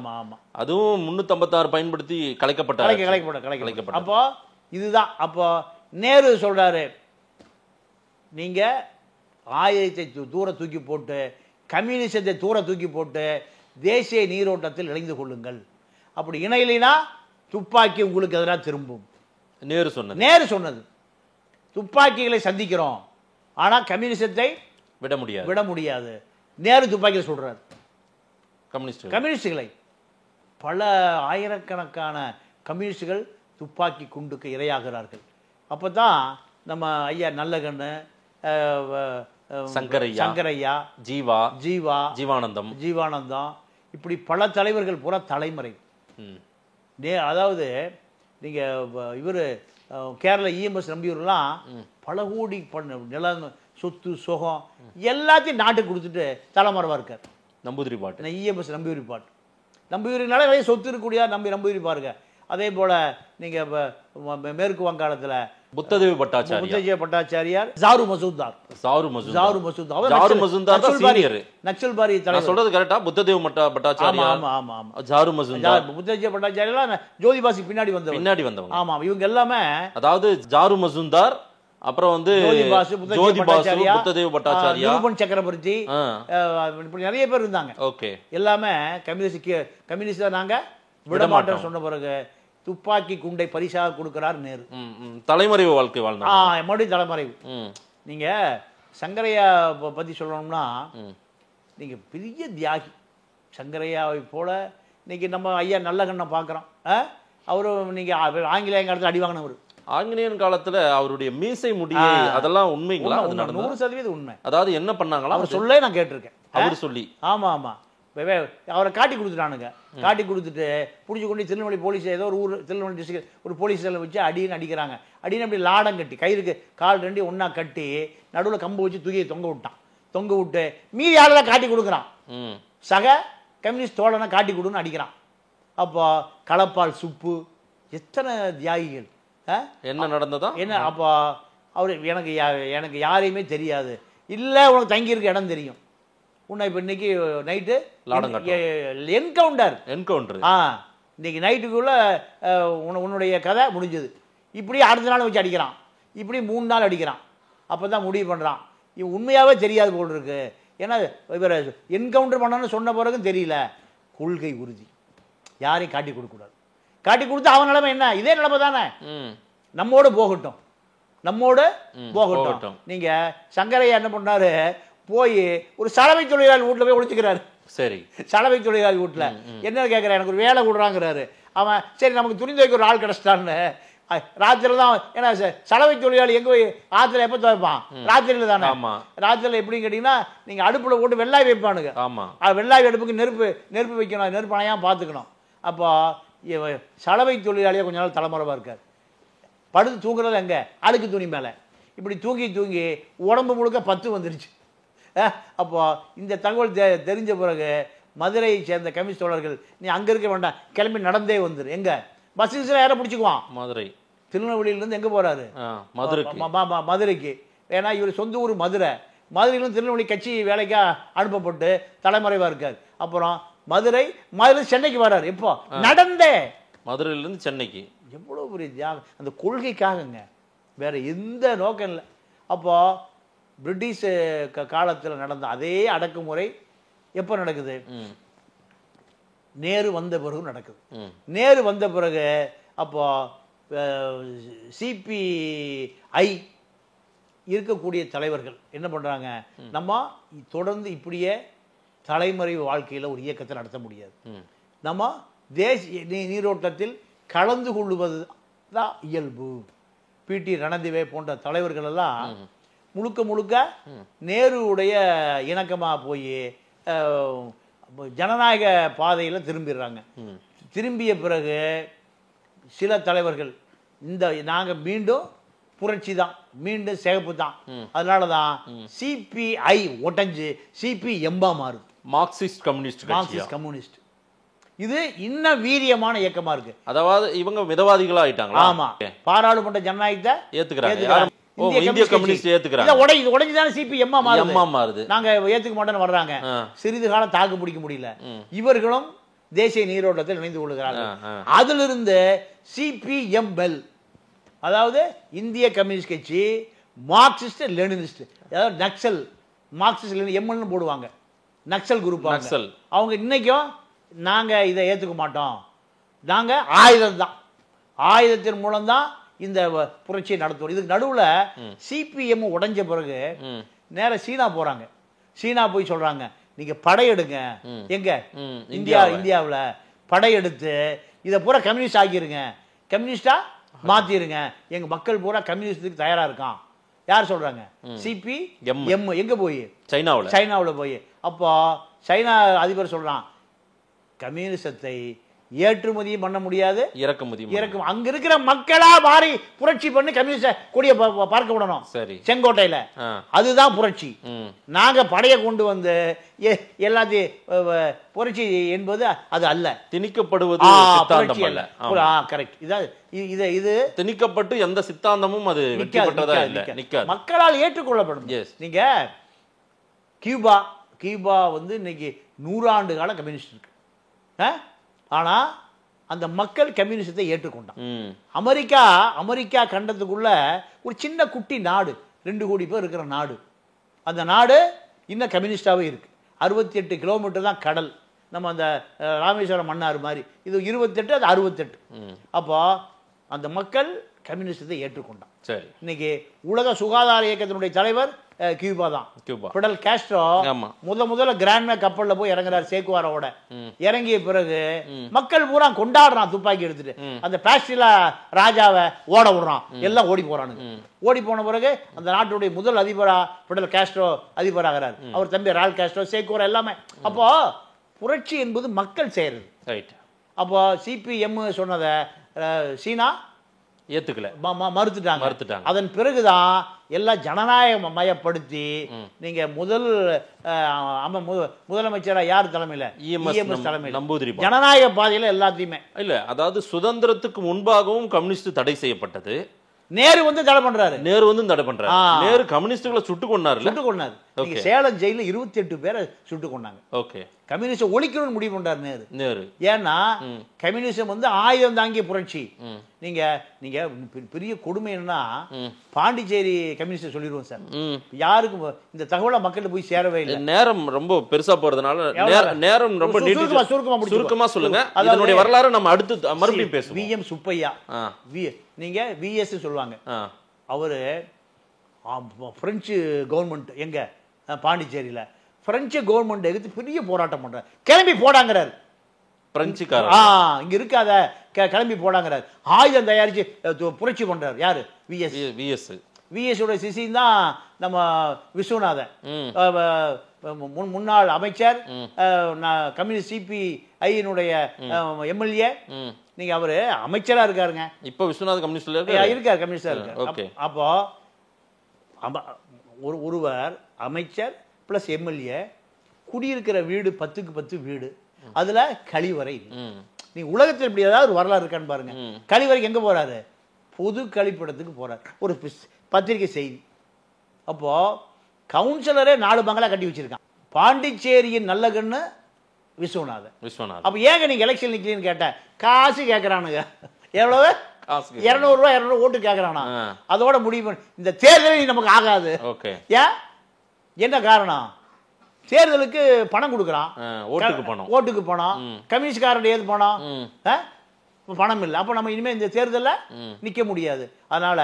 அதுவும் 356 பயன்படுத்தி கலைக்கப்பட்ட. அப்போ இதுதான். அப்போ நேரு சொல்றாரு, நீங்க ஆயுதத்தை தூர தூக்கி போட்டு கம்யூனிசத்தை தூர தூக்கி போட்டு தேசிய நீரோட்டத்தில் இணைந்து கொள்ளுங்கள். அப்படி இணையினா துப்பாக்கி உங்களுக்கு எதிராக திரும்பும். நேரு சொன்னது. துப்பாக்கிகளை சந்திக்கிறோம், ஆனா கம்யூனிசத்தை விட முடியாது. நேரு துப்பாக்கியை சொல்றாரு கம்யூனிஸ்டுகளை. பல ஆயிரக்கணக்கான கம்யூனிஸ்டுகள் துப்பாக்கி குண்டுக்கு இரையாகிறார்கள். அப்பதான் நம்ம ஐயா நல்லகண்ணு, சங்கரையா, ஜீவானந்தம், இப்படி பல தலைவர்கள் பூரா தலைமறை. அதாவது நீங்க இவர் கேரளா இஎம்எஸ் நம்பியூர்லாம் பல கோடி நிலம், சொத்து, சுகம் எல்லாத்தையும் நாட்டுக்கு கொடுத்துட்டு தலைமறைவா இருக்கார். நம்பூதிரி பாட்டு, இஎம்எஸ் நம்பூதிரி பாட்டு. நம்பூதிரினால நிறைய சொத்து இருக்கக்கூடிய நம்பூதிரி பாருங்க. அதே போல நீங்க மேற்கு வங்காளத்துல புத்ததேவ பட்டாச்சாரியார், ஜாரு மசூதார் நக்சல்பாரி தலைவர். சொல்றது கரெக்டா? புத்ததேவ பட்டாச்சாரியார், ஜாரு மசூதார், புத்ததேவ பட்டாச்சாரியார் ஜோதிபாசி பின்னாடி வந்தவங்க. ஆமா, இவங்க எல்லாமே, அதாவது ஜாரு மசூதார், அப்புறம் வந்து ஜோதிபாசு, புத்ததேவ பட்டாச்சாரியா, நிரூபன் சக்கரவர்த்தி, இப்படி நிறைய பேர் இருந்தாங்க. ஓகே, எல்லாமே கம்யூனிஸ்ட் நாங்க விடமாட்டோம் சொன்ன பிறகு துப்பாக்கி குண்டை பரிசாக கொடுக்கிறார் நேரு. தலைமறைவு வாழ்க்கை வாழ்ந்தா மறுபடியும் தலைமறைவு. நீங்க சங்கரையா பத்தி சொல்லணும்னா, நீங்க பெரிய தியாகி. சங்கரையாவை போல இன்னைக்கு நம்ம ஐயா நல்லகண்ணை பார்க்குறோம். அவரு நீங்க ஆங்கிலேய காலத்தில் அடி வாங்கினவர். ஆங்கிலேயன் காலத்துல அவருடைய மீசை முடியை அதெல்லாம் உண்மைங்களா? 100% உண்மை. அதாவது என்ன பண்ணாங்களா அவர் சொல்ல நான் கேட்டிருக்கேன். அவர் சொல்லி, ஆமா அவரை காட்டி கொடுத்துட்டானுங்க. காட்டி கொடுத்துட்டு பிடிச்சி கொண்டு திருநெல்வேலி போலீஸ், ஏதோ ஒரு ஊர், திருநெல்வேலி டிஸ்ட்ரிக்ட் ஒரு போலீஸ் வச்சு அடிக்கிறாங்க. அப்படி லாடம் கட்டி கயிறுக்கு கால் ரெண்டு ஒன்னா கட்டி நடுவில் கம்பு வச்சு தூக்கி தொங்க விட்டு மீதி ஆளெல்லாம் காட்டி கொடுக்குறான். சக கம்யூனிஸ்ட் தோழனை காட்டி கொடுன்னு அடிக்கிறான். அப்போ களப்பால் சுப்பு, எத்தனை தியாகிகள். என்ன நடந்ததா என்ன? அப்போ அவரு எனக்கு யாரையுமே தெரியாது, இல்லை உனக்கு தங்கியிருக்க இடம் தெரியும், உன்னை இப்போ இன்னைக்கு நைட்டு என்கவுண்டர் இன்னைக்கு நைட்டுக்குள்ள உன்னுடைய கதை முடிஞ்சது. இப்படி அடுத்த நாள் வச்சு அடிக்கிறான். இப்படி 3 நாள் அடிக்கிறான். அப்போ தான் முடிவு பண்ணுறான், இவன் உண்மையாகவே தெரியாது போல் இருக்கு. ஏன்னா இவர் என்கவுண்டர் பண்ணணும்னு சொன்ன பிறகும் தெரியல. கொள்கை உறுதி, யாரையும் காட்டி கொடுக்கக்கூடாது. காட்டி கொடுத்து அவன் நிலைமை என்ன? இதே நிலைமை தானே. நம்மோடு போகட்டும். நீங்க சங்கரையா என்ன பண்ணாரு, போய் ஒரு சலவை தொழிலாளி வீட்டில் போய் ஒழிச்சுக்கிறாரு. சரி, சலவை தொழிலாளி வீட்டில் என்ன கேட்குறேன், எனக்கு ஒரு வேலை கொடுறாங்கிறாரு. அவன் சரி நமக்கு துணி துவைக்க ஒரு ஆள் கிடச்சிட்டான்னு ராத்திரில தான். ஏன்னா சலவை தொழிலாளி எங்கே போய் ஆற்றுல எப்போ துவைப்பான்? ராத்திரியில் தானே. ராத்திரியில் எப்படின்னு கேட்டிங்கன்னா, நீங்கள் அடுப்பில் போட்டு வெள்ளாய் வைப்பானுங்க. வெள்ளாய் அடுப்புக்கு நெருப்பு வைக்கணும், நெருப்பு அணையாமல் பார்த்துக்கணும். அப்போ சலவை தொழிலாளியாக கொஞ்ச நாள் தலைமறைவாக இருக்கார். படுத்து தூங்குறது எங்கே? அழுக்கு துணி மேலே. இப்படி தூங்கி உடம்பு முழுக்க 10 வந்துருச்சு. அப்போ இந்த தகவல் தெரிஞ்ச பிறகு மதுரையை சேர்ந்த கம்யூனிஸ்ட் தோழர்கள், நீ அங்கே இருக்க வேண்டாம், கிளம்பி நடந்தே வந்துரு. எங்க பஸ் யாரை பிடிச்சிக்குவான்? மதுரை. திருநெல்வேலியிலேருந்து எங்கே போகிறாரு? மதுரைக்கு. ஏன்னா இவர் சொந்த ஊர் மதுரையிலும் திருநெல்வேலி கட்சி வேலைக்கா அனுப்பப்பட்டு தலைமறைவாக இருக்கார். அப்புறம் மதுரை சென்னைக்கு வர்றாரு. எப்போ நடந்தே மதுரையிலேருந்து சென்னைக்கு. எவ்வளோ பெரிய தியாகம் அந்த கொள்கைக்காகங்க, வேற எந்த நோக்கம் இல்லை. அப்போ பிரிட்டிஷ் காலத்தில் நடந்த அதே அடக்குமுறை எப்போ நடக்குது? நேரு வந்த பிறகு நடக்குது. நேரு வந்த பிறகு அப்போ சிபிஐ இருக்கக்கூடிய தலைவர்கள் என்ன பண்றாங்க, நம்ம தொடர்ந்து இப்படியே தலைமறைவு வாழ்க்கையில் ஒரு இயக்கத்தை நடத்த முடியாது, நம்ம தேசிய நீரோட்டத்தில் கலந்து கொள்வது தான் இயல்பு. பிடி ரணதிவே போன்ற தலைவர்கள் எல்லாம் முழுக்க முழுக்க நேருடைய இணக்கமாக போய் ஜனநாயக பாதையில் திரும்பிடுறாங்க. திரும்பிய பிறகு சில தலைவர்கள் நாங்கள் மீண்டும் புரட்சி தான், மீண்டும் சிகப்பு தான், அதனால தான் சிபிஐ ஒட்டஞ்சு சிபிஎம்பா மாறுது, மார்க்சிஸ்ட் கம்யூனிஸ்ட். இது இன்னும் வீரியமான இயக்கமா இருக்கு. அதாவது இவங்க மிதவாதிகளா ஆயிட்டாங்க. ஆமா, பாராளுமன்ற ஜனநாயகத்தை ஏத்துக்கிறாங்க. இந்திய கம்யூனிஸ்ட் ஏத்துக்கிறாங்க. உடைஞ்சுதான் சிபிஎம் மாறுது. நாங்க ஏத்துக்க மாட்டோம்னு வர்றாங்க. சிறிது காலம் தாக்கு பிடிக்க முடியல. இவர்களும் தேசிய நீரோட்டத்தில் இணைந்து கொள்கிறார்கள். அதிலிருந்து சிபிஎம் பெல், அதாவது இந்திய கம்யூனிஸ்ட் கட்சி, மார்க்சிஸ்ட் லெனினிஸ்ட், அதாவது நக்சல், மார்க்சிஸ்ட் எம்எல்னு போடுவாங்க, நக்சல் குரூப். அவங்க இன்னைக்கும் நாங்க இதை ஏத்துக்க மாட்டோம், நாங்க ஆயுதம் தான், ஆயுதத்தின் மூலம் தான் இந்த புரட்சியை நடத்துவோம். இதுக்கு நடுவில் சிபிஎம் உடைஞ்ச பிறகு நேர சீனா போறாங்க. சீனா போய் சொல்றாங்க, நீங்க படையெடுங்க, எங்க இந்தியாவில் படையெடுத்து இதை பூரா கம்யூனிஸ்ட் ஆக்கிருங்க, கம்யூனிஸ்டா மாத்திருங்க, எங்க மக்கள் பூரா கம்யூனிஸ்டுக்கு தயாரா இருக்கான். யார் சொல்றாங்க? சிபிஎம். எங்க போய்? சைனாவில் போய். அப்போ சைனா அதிபர் சொல்றான், கம்யூனிசத்தை ஏற்றுமதியும் பண்ண முடியாது, இறக்குமதி. அங்க இருக்கிற மக்களா மாறி புரட்சி பண்ணி கம்யூனிஸ்ட கொடிய பார்க்க விடணும் செங்கோட்டையில. அதுதான் புரட்சி. நாங்க படைய கொண்டு வந்து எல்லாத்தையும் புரட்சி என்பது அது அல்ல, திணிக்கப்படுவது புரட்சி அல்ல. கரெக்ட். இது திணிக்கப்பட்டு எந்த சித்தாந்தமும் அது மக்களால் ஏற்றுக்கொள்ளப்படும். நீங்க கியூபா வந்து இன்னைக்கு 100 ஆண்டு கால கம்யூனிஸ்ட் இருக்கு. ஆனா அந்த மக்கள் கம்யூனிசத்தை ஏற்றுக்கொண்டான். அமெரிக்கா கண்டத்துக்குள்ள ஒரு சின்ன குட்டி நாடு, 2 கோடி பேர் இருக்கிற நாடு. அந்த நாடு இன்னும் கம்யூனிஸ்டாவே இருக்கு. 68 கிலோமீட்டர் தான் கடல். நம்ம அந்த ராமேஸ்வரம் மன்னார் மாதிரி இது 28, அது 68. அப்போ அந்த மக்கள் கம்யூனிஸ்டத்தை ஏற்றுக்கொண்டான். இன்னைக்கு உலக சுகாதார இயக்கத்தினுடைய தலைவர் கியூபா தான். பிடல் காஸ்ட்ரோ முதல்ல கிராண்ட்மே கப்பல்ல போய் இறங்குறாரு சேக்குவாரோட. இறங்கிய பிறகு மக்கள் பூரா கொண்டாடுறான், துப்பாக்கி எடுத்துட்டு. அந்த பாஸ்டிலா ராஜாவை ஓட விடுறான், எல்லாம் ஓடி போறானுங்க. ஓடி போன பிறகு அந்த நாட்டுடைய முதல் அதிபரா பிடல் காஸ்ட்ரோ அதிபராகிறார். அவர் தம்பி ரால் காஸ்ட்ரோ, சேக்குவாரா எல்லாமே. அப்போ புரட்சி என்பது மக்கள் செய்யறது. அப்போ சிபிஎம் சொன்னதை சீனா ஏத்துக்கல, மறுத்துட்டாங்க. அதன் பிறகுதான் எல்லாம் ஜனநாயக மயப்படுத்தி நீங்க முதலமைச்சரா யார் தலைமையில? இஎம்எஸ் தலைமையில் ஜனநாயக பாதையில எல்லாத்தையுமே இல்ல. அதாவது சுதந்திரத்துக்கு முன்பாகவும் கம்யூனிஸ்ட் தடை செய்யப்பட்டது. நேரு வந்து தடை பண்றாரு. நேரு கம்யூனிஸ்டுகளை சுட்டு கொண்டாரு. சேலம் ஜெயில 28 பேரை சுட்டு கொண்டாங்க. ஓகே, கம்யூனிஸ்ட் ஒழிக்கணும்னு முடிவு பண்றாரு நேரு. ஏன்னா கம்யூனிசம் வந்து ஆயுதம் தாங்கிய புரட்சி. நீங்க பெரிய கொடுமை என்னன்னா, பாண்டிச்சேரி கம்யூனிஸ்ட் சொல்லிடுவோம் சார், யாருக்கும் இந்த தகவலை மக்கள் போய் சேரவே இல்லை. நேரம் ரொம்ப பெருசா போறதுனால நேரம் ரொம்ப சுருக்கமா சொல்லுங்க. அதனுடைய வரலாறு நம்ம அடுத்து மறுபடியும் பேசுவோம். விஎம் சுப்பையா, நீங்க விஎஸ் சொல்லுவாங்க. அவரு பிரெஞ்சு கவர்மெண்ட் எங்க பாண்டிச்சேரியில பிரெஞ்சு கவர்மெண்ட் எதிர்த்து பெரிய போராட்டம் பண்றாரு. கிளம்பி போடாங்கிறாரு பிரெஞ்சுக்காரர். இங்க இருக்காத, கிளம்பி போடாங்கிறாரு. ஆயுதம் தயாரிச்சு புரட்சி பண்றாரு. யாரு? விஎஸ் உடைய சிசின் தான் நம்ம விஸ்வநாதன், முன்னாள் அமைச்சர், கம்யூனிஸ்ட் சிபிஐனுடைய எம்எல்ஏ. நீங்க அவரு அமைச்சரா இருக்காருங்க. இப்ப விஸ்வநாதன் கம்யூனிஸ்ட்ல இருக்காரு, கம்யூனிஸ்டா இருக்காரு. அப்போ ஒருவர் அமைச்சர் பிளஸ் எம்எல்ஏ, குடியிருக்கிற வீடு 10க்கு 10 வீடு, அதுல கழிவறை. நீங்க உலகத்தில் இப்படி ஏதாவது ஒரு வரலாறு இருக்கான்னு பாருங்க. கழிவறைக்கு எங்க போறாரு? பொது கழிப்பிடத்துக்கு போறாரு. ஒரு பத்திரிகை செய்தி, அப்போது கவுன்சிலரே 4 பங்களா கட்டி வச்சுருக்கான். பாண்டிச்சேரியின் நல்ல கண்ணு விஸ்வநாதன். அப்போ ஏங்க நீங்கள் எலெக்ஷன் நிற்கிறீன்னு கேட்டேன். காசு கேட்குறானுங்க. எவ்வளவு? 200 ரூபா 200 ஓட்டு கேட்குறானா. அதோட முடிவு இந்த தேர்தலில் நமக்கு ஆகாது. ஏன்? என்ன காரணம்? தேர்தலுக்கு பணம் கொடுக்குறான், ஓட்டுக்கு பணம், கம்யூனிஸ்ட்காரன் ஏது பணம், பணம் இல்லை. அப்போ நம்ம இனிமேல் இந்த தேர்தலில் நிற்க முடியாது. அதனால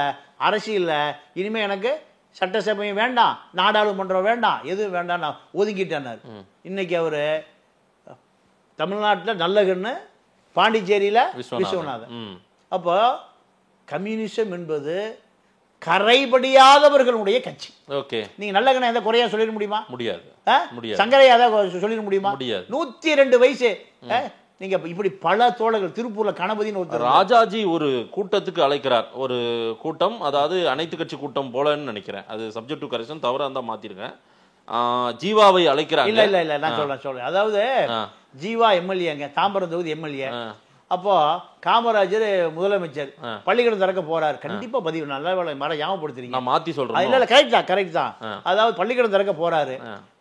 அரசியலில் இனிமேல் எனக்கு சட்டசபையும் வேண்டாம், நாடாளுமன்றம் வேண்டாம், எதுவும் வேண்டாம், நான் ஒதுக்கிட்டேன்னார். இன்னைக்கு அவர் தமிழ்நாட்டில் நல்ல கண்ணு, பாண்டிச்சேரியில் விஸ்வநாதன். அப்போ கம்யூனிசம் என்பது கரைபடியாதவர்களுடைய கட்சி. நீங்க நல்ல கண்ண எந்த குறையா சொல்லிட முடியுமா? முடியாது. சங்கரையா சொல்லிட முடியுமா? முடியாது. 102 வயசு. நீங்க இப்படி பல தோழர்கள், திருப்பூர்ல கணபதினு ஒருத்தர், ராஜாஜி ஒரு கூட்டத்துக்கு அழைக்கிறார். ஒரு கூட்டம், அதாவது அனைத்து கட்சி கூட்டம் போலன்னு நினைக்கிறேன். அது சப்ஜெக்ட் டு கரெக்ஷன், தவறா இருந்தா மாத்திருக்கேன். ஜீவாவை அழைக்கிறாங்க. இல்ல நான் சொல்றேன். அதாவது ஜீவா எம்எல்ஏங்க, தாம்பரம் தொகுதி எம்எல்ஏ. அப்போ காமராஜர் முதலமைச்சர் பள்ளிக்கூடம் திறக்க போறாரு. கண்டிப்பா பதிவு நல்ல மர ஞாபகப்படுத்துறீங்க. நான் மாத்தி சொல்றேன். இல்ல கரெக்ட் தான். அதாவது பள்ளிக்கூடம் திறக்க போறாரு.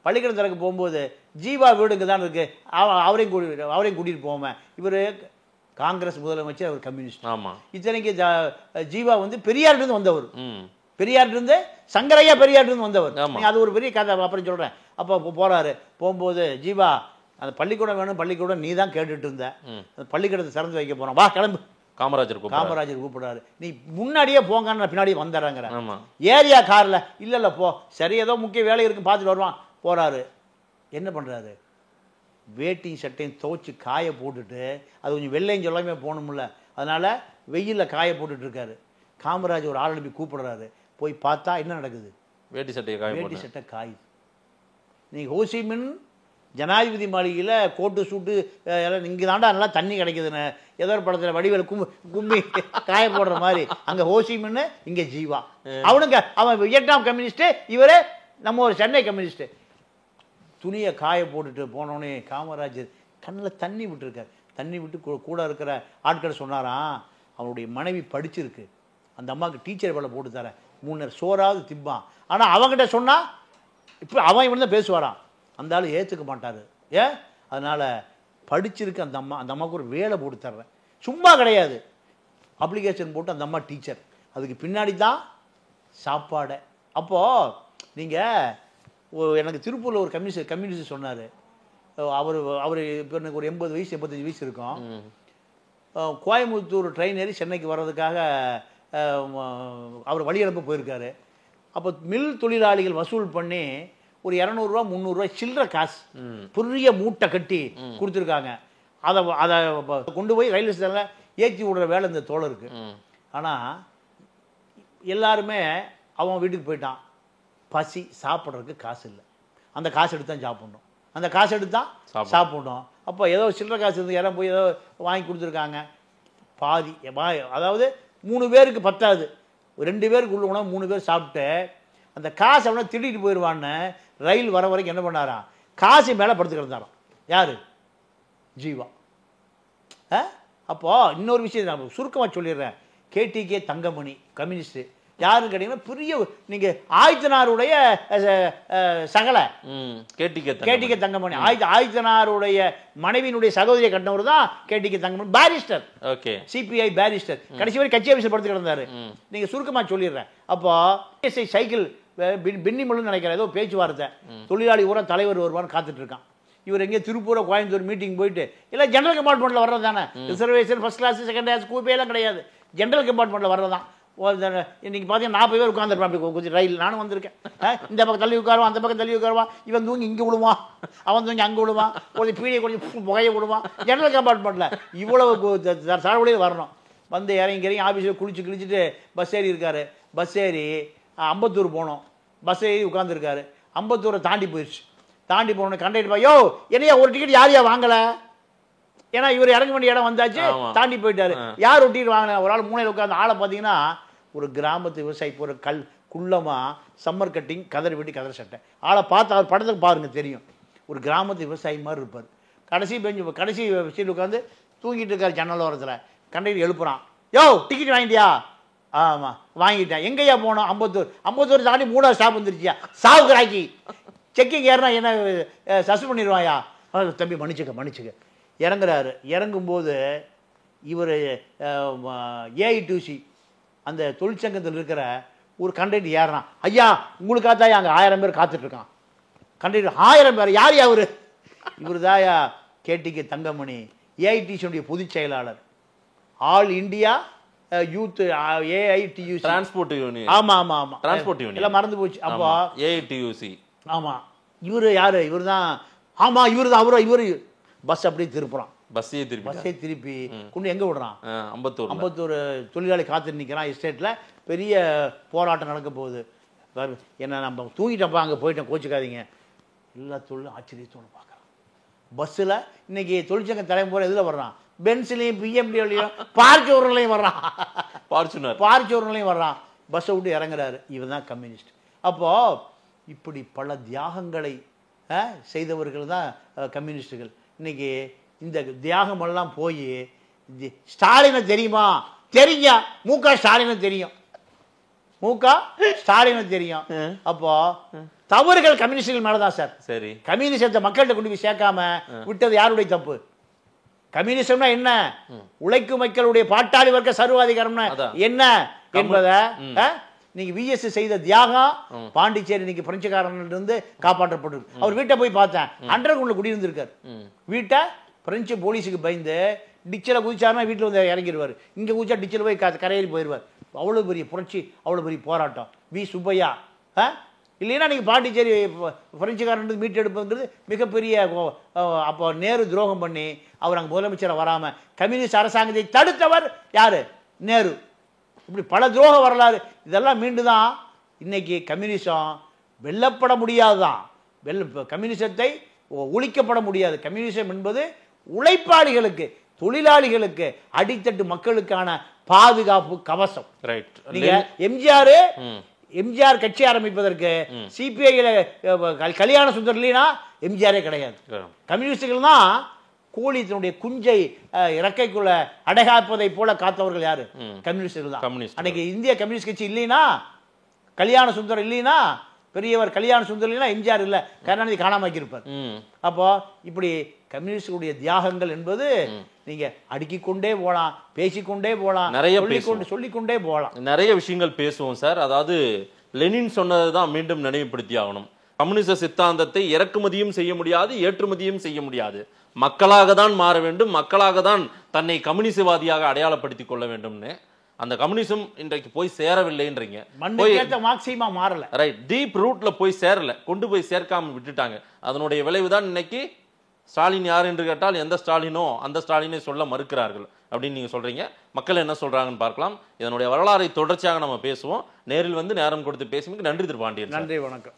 பள்ளிக்கூடம் திறக்க போகும்போது ஜீவா வீடுங்க தான் இருக்கு, அவரையும் கூட்டிட்டு போவோமே. இவரு காங்கிரஸ் முதலமைச்சர், அவர் கம்யூனிஸ்ட். இத்தனைக்கு ஜீவா வந்து பெரியார்ட்டு வந்தவர், பெரியார்ட்டு சங்கரையா பெரியார்ட்டு வந்தவர். அது ஒரு பெரிய கதை, அப்புறம் சொல்றேன். அப்போ போறாரு. போகும்போது ஜீவா, அந்த பள்ளிக்கூடம் வேணும், பள்ளிக்கூடம் நீ தான் கேட்டுட்டு இருந்த, பள்ளிக்கூடத்தை திறந்து வைக்க போறோம், வா கிளம்பு. காமராஜர் கூப்பிடுறாரு. நீ முன்னாடியே போங்கன்னு பின்னாடியே வந்துடுறாங்கிற. ஏரியா கார்ல இல்ல போ, சரி ஏதோ முக்கிய வேலை இருக்கு பார்த்துட்டு வருவான். போறாரு. என்ன பண்றாரு? வேட்டி சட்டையும் துவைச்சு காய போட்டுட்டு, அது கொஞ்சம் வெள்ளையும் சொல்லாமே போகணும்ல, அதனால வெயில்ல காய போட்டுட்டு இருக்காரு. காமராஜர் ஒரு ஆள் அனுப்பி கூப்பிடுறாரு. போய் பார்த்தா என்ன நடக்குது? வேட்டி சட்டை காயுது. நீ ஹோசிமின் ஜனாதிபதி மாளிகையில் கோட்டு சூட்டு எல்லாம் இங்கே தாண்டா நல்லா தண்ணி கிடைக்குதுன்னு ஏதோ ஒரு படத்தில் வடிவேல் கும்மி காய போடுற மாதிரி, அங்கே ஹோசிமின்னு, இங்கே ஜீவா. அவனுங்க அவன் வியட்நாம் கம்யூனிஸ்ட்டு, இவரே நம்ம ஒரு சென்னை கம்யூனிஸ்ட்டு. துணியை காய போட்டுட்டு போனோடனே காமராஜர் கண்ணில் தண்ணி விட்டுருக்கார். தண்ணி விட்டு கூட இருக்கிற ஆட்களை சொன்னாராம், அவனுடைய மனைவி படிச்சிருக்கு, அந்த அம்மாவுக்கு டீச்சர் வேலை போட்டு தரேன், 3 நேரம் சோறாவது திம்பான். ஆனால் அவங்ககிட்ட சொன்னால் இப்போ அவன் இவன் தான் பேசுவாரான். அந்த ஆள் ஏற்றுக்க மாட்டார். ஏன்? அதனால் படிச்சிருக்கு அந்த அம்மாவுக்கு ஒரு வேலை போட்டு தர்றேன். சும்மா கிடையாது, அப்ளிகேஷன் போட்டு அந்த அம்மா டீச்சர், அதுக்கு பின்னாடி தான் சாப்பாடை. அப்போது நீங்கள் எனக்கு திருப்பூரில் ஒரு கம்யூனிஸ்ட் சொன்னார். அவர் இப்போ எனக்கு ஒரு 80 வயசு 85 வயசு இருக்கும். கோயம்புத்தூர் ட்ரெயின் ஏறி சென்னைக்கு வர்றதுக்காக அவர் வழி அனுப்ப போயிருக்காரு. அப்போ மில் தொழிலாளிகள் வசூல் பண்ணி ஒரு 200 ரூபா 300 ரூபாய் சில்லற காசு பெரிய மூட்டை கட்டி கொடுத்துருக்காங்க. அதை கொண்டு போய் ரயில்வே ஸ்டேஷனில் ஏற்றி விடுற வேலை இந்த தோழருக்கு. ஆனால் எல்லாருமே அவன் வீட்டுக்கு போயிட்டான். பசி, சாப்பிட்றதுக்கு காசு இல்லை. அந்த காசு எடுத்து தான் சாப்பிட்ணும், அந்த காசு எடுத்து தான் சாப்பிட்ணும். அப்போ ஏதோ சில்லற காசு இருந்து யாரும் போய் ஏதோ வாங்கி கொடுத்துருக்காங்க. பாதி, அதாவது 3 பேருக்கு பத்தாது, 2 பேருக்கு உள்ள உணவு 3 பேர் சாப்பிட்டு அந்த காசு அவனை திட்டிட்டு போயிடுவான்னு ரயில் வர வரைக்கும் என்ன பண்ணாராம், காசு மேலே படுத்து கிடந்தாராம். யாரு? ஜீவா. அப்போ இன்னொரு விஷயம் நான் சுருக்கமாக சொல்லிடுறேன். கேடிகே தங்கமணி கம்யூனிஸ்ட் யாருன்னு கேட்டீங்கன்னா பெரிய, நீங்க ஆதித்தனாருடைய சகலை கேடிகே தங்கமணி, ஆதித்தனாருடைய மனைவியினுடைய சகோதரியை கட்டினவர் தான் KDK Thangamani. Barrister, CBI barrister, கடைசி வரை கட்சி ஆஃபீஸர் படுத்து கிடந்தாரு. நீங்க சுருக்கமா சொல்லிடுறேன். அப்போ சைக்கிள் பென்னிமல்னு நினைக்கிறேன், ஏதோ பேச்சுவார்த்தை, தொழிலாளி ஊரா தலைவர் வருவான்னு காத்துட்டு இருக்கான். இவர் எங்கேயோ திருப்பூர கோயம்புத்தூர் மீட்டிங் போயிட்டு, இல்லை ஜென்ரல் கம்பார்ட்மெண்ட்ல வர்றது தானே, reservation first class second class கூப்பையெல்லாம் கிடையாது, ஜென்ரல் கம்பார்ட்மெண்ட்ல வர்றதான். இன்னைக்கு பார்த்தீங்கன்னா 40 பேர் உட்காந்துருப்பான் கொஞ்சம் ரயில். நானும் வந்திருக்கேன். இந்த பக்கம் தள்ளி உட்காருவான், அந்த பக்கம் தள்ளி உட்காருவான், இவன் தூங்கி இங்கே விடுவான், அவன் தூங்கி அங்கே விடுவான், கொஞ்சம் பீடியை கொஞ்சம் புகையை விடுவான். ஜென்ரல் கம்பார்ட்மெண்ட்டில் இவ்வளவு தரவழியில் வரணும். வந்து இறங்கி ஆஃபீஸில் குளிச்சுட்டு பஸ் ஏறி இருக்காரு. பஸ் ஏறி அம்பத்தூர் போனோம். பஸ் ஏறி உட்காந்துருக்காரு. அம்பத்தூரை தாண்டி போயிடுச்சு. தாண்டி போனோன்னு கண்டக்டர், யோ என்னையா ஒரு டிக்கெட் யாரையா வாங்கலை, ஏன்னா இவர் இறங்க வேண்டிய இடம் வந்தாச்சு, தாண்டி போயிட்டாரு. யார் ஒட்டிட்டு வாங்கின ஒரு ஆள் மூலையில் உட்காந்து. ஆளை பார்த்தீங்கன்னா ஒரு கிராமத்து விவசாயி போகிற குள்ளமா சம்மர் கட்டிங், கதறி வெட்டி கதற சட்டை. ஆளை பார்த்து அவர் படத்துக்கு பாருங்க தெரியும், ஒரு கிராமத்து விவசாயி மாதிரி இருப்பார். கடைசி சீட் உட்காந்து தூங்கிட்டு இருக்காரு ஜன்னல் ஓரத்தில். கண்டக்டர் எழுப்புறான், யோ டிக்கெட் வாங்கிட்டியா? ஆமாம் வாங்கிட்டேன். எங்கேயா போனோம்? அம்பத்தூர் தாண்டி 3வது ஸ்டாப் வந்துருச்சியா? சாவுக்குறாக்கி செக்கிங் ஏறினா என்ன சஸ்பெண்ட் பண்ணிடுவாயா? தம்பி மன்னிச்சுக்க இறங்குறாரு. இறங்கும்போது இவர் ஏஐடிசி அந்த தொழிற்சங்கத்தில் இருக்கிற ஒரு கண்டக்டர் ஏறுறான். ஐயா உங்களுக்காக தான் அங்கே 1000 பேர் காத்துட்ருக்கான். கண்டக்டர் 1000 பேர் யார் இவர்? இவர் தாயா கேடிகே தங்கமணி, ஏஐடிசியுடைய பொதுச் செயலாளர், all India youth AITUC transport union. ஆமாம் டிரான்ஸ்போர்ட் யூனியன் எல்லாம் மறந்து போச்சு. அப்போ ஏஐடியூசி. ஆமாம் இவர் யார்? இவர் தான். ஆமாம் இவர் தான். இவர் பஸ் அப்படியே திருப்புறான். பஸ்ஸே திருப்பி கொண்டு எங்கே விடுறான்? அம்பத்தூர் தொழிலாளி காத்து நிற்கிறான். எஸ்டேட்டில் பெரிய போராட்டம் நடக்க போகுது. என்ன நம்ம தூங்கிட்டப்பா அங்கே போயிட்டேன், கோச்சிக்காதீங்க. எல்லா தொழிலும் ஆச்சரியத்தோடு பார்க்குறான். பஸ்ஸில் இன்னைக்கு தொழிற்சங்க தலைமுறை எதில் வர்றான்? பென்ஸ்லையும் பிஎம்டிலையும் பார்ச்சூர்லையும் வர்றான். பார்ச்சூர்லையும் வர்றான். பஸ்ஸை விட்டு இறங்குறாரு. இவன் தான் கம்யூனிஸ்ட். அப்போது இப்படி பல தியாகங்களை செய்தவர்கள் தான் கம்யூனிஸ்டுகள். இன்னைக்கு இந்த தியாகமெல்லாம் போய் ஸ்டாலினை தெரியுமா? தெரியுங்க. முக ஸ்டாலினை தெரியும். அப்போ தவறுகள் கம்யூனிஸ்டுகள் மேலதான் சார். சரி, கம்யூனிசத்தை மக்கள்கிட்ட கொண்டு போய் சேர்க்காம விட்டது யாருடைய தப்பு? கம்யூனிசம்னா என்ன? உழைக்கும் மக்களுடைய பாட்டாளி வர்க்க சர்வாதிகாரம்னா என்ன என்பதை நீங்க விஎஸ் செய்த தியாகம் பாண்டிச்சேரி இன்னைக்கு பிரெஞ்சுக்காரன் இருந்து காப்பாற்றப்பட்டு அவர் வீட்டை போய் பார்த்தேன். அண்டர் கிரவுண்ட்ல குடியிருந்திருக்காரு. வீட்டை பிரெஞ்சு போலீஸுக்கு பயந்து டிச்சில் குதிச்சாருன்னா வீட்டில் வந்து இறங்கிடுவார். இங்கே குதிச்சா டிச்சில் போய் கரையேறி போயிடுவார். அவ்வளோ பெரிய புரட்சி, அவ்வளோ பெரிய போராட்டம். வி சுப்பையா இல்லைன்னா நீங்கள் பாண்டிச்சேரி பிரெஞ்சுக்காரன் மீட் எடுப்பதுங்கிறது மிகப்பெரிய. அப்போ நேரு துரோகம் பண்ணி அவர் அங்கே முதலமைச்சராக வராமல் கம்யூனிஸ்ட் அரசாங்கத்தை தடுத்தவர் யார்? நேரு. இப்படி பல துரோக வரலாறு. இதெல்லாம் மீண்டு தான் இன்னைக்கு கம்யூனிசம் வெல்லப்பட முடியாதுதான். கம்யூனிசத்தை ஒழிக்கப்பட முடியாது. கம்யூனிசம் என்பது உழைப்பாளிகளுக்கு, தொழிலாளிகளுக்கு, அடித்தட்டு மக்களுக்கான பாதுகாப்பு கவசம். நீங்க எம்ஜிஆர் கட்சி ஆரம்பிப்பதற்கு சிபிஐல கல்யாண சுந்தர் இல்லைன்னா எம்ஜிஆரே கிடையாது. கம்யூனிஸ்டுகள் தான் கோழித்தினுடைய குஞ்சை இறக்கைக்குள்ள அடைகாப்பதை போல காத்தவர்கள் யாரு? கம்யூனிஸ்டுகள் தான். அன்னைக்கு இந்திய கம்யூனிஸ்ட் கட்சி இல்லைன்னா, கல்யாண சுந்தரம் இல்லைன்னா, பெரியவர் கல்யாண சுந்தரம் இல்லைன்னா எம்ஜிஆர் இல்லை, கருணாநிதி காணாமக்கி இருப்பார். அப்போ இப்படி கம்யூனிஸ்டுடைய தியாகங்கள் என்பது நீங்க அடுக்கிக் கொண்டே போகலாம், பேசிக்கொண்டே போகலாம், நிறைய சொல்லிக்கொண்டே போகலாம். நிறைய விஷயங்கள் பேசுவோம் சார். அதாவது லெனின் சொன்னதுதான் மீண்டும் நினைவுபடுத்தி ஆகணும். கம்யூனிச சித்தாந்தத்தை இறக்குமதியும் செய்ய முடியாது, ஏற்றுமதியும் செய்ய முடியாது. மக்களாக தான் மாற வேண்டும், மக்களாக தான் தன்னை கம்யூனிசவாதியாக அடையாளப்படுத்திக் கொள்ள வேண்டும்னு. அந்த கம்யூனிசம் இன்றைக்கு போய் சேரவில்லைன்றீங்க. மார்க்சியமா மாறல. ரைட், டீப் ரூட்ல போய் சேரல, கொண்டு போய் சேர்க்காம விட்டுட்டாங்க. அதனுடைய விளைவுதான் இன்னைக்கு ஸ்டாலின் யார் என்று கேட்டால் எந்த ஸ்டாலினோ அந்த ஸ்டாலினை சொல்ல மறுக்கிறார்கள் அப்படின்னு நீங்க சொல்றீங்க. மக்கள் என்ன சொல்றாங்கன்னு பார்க்கலாம். இதனுடைய வரலாறை தொடர்ச்சியாக நம்ம பேசுவோம். நேரில் வந்து நேரம் கொடுத்து பேசுவதற்கு நன்றி திரு பாண்டியன். நன்றி, வணக்கம்.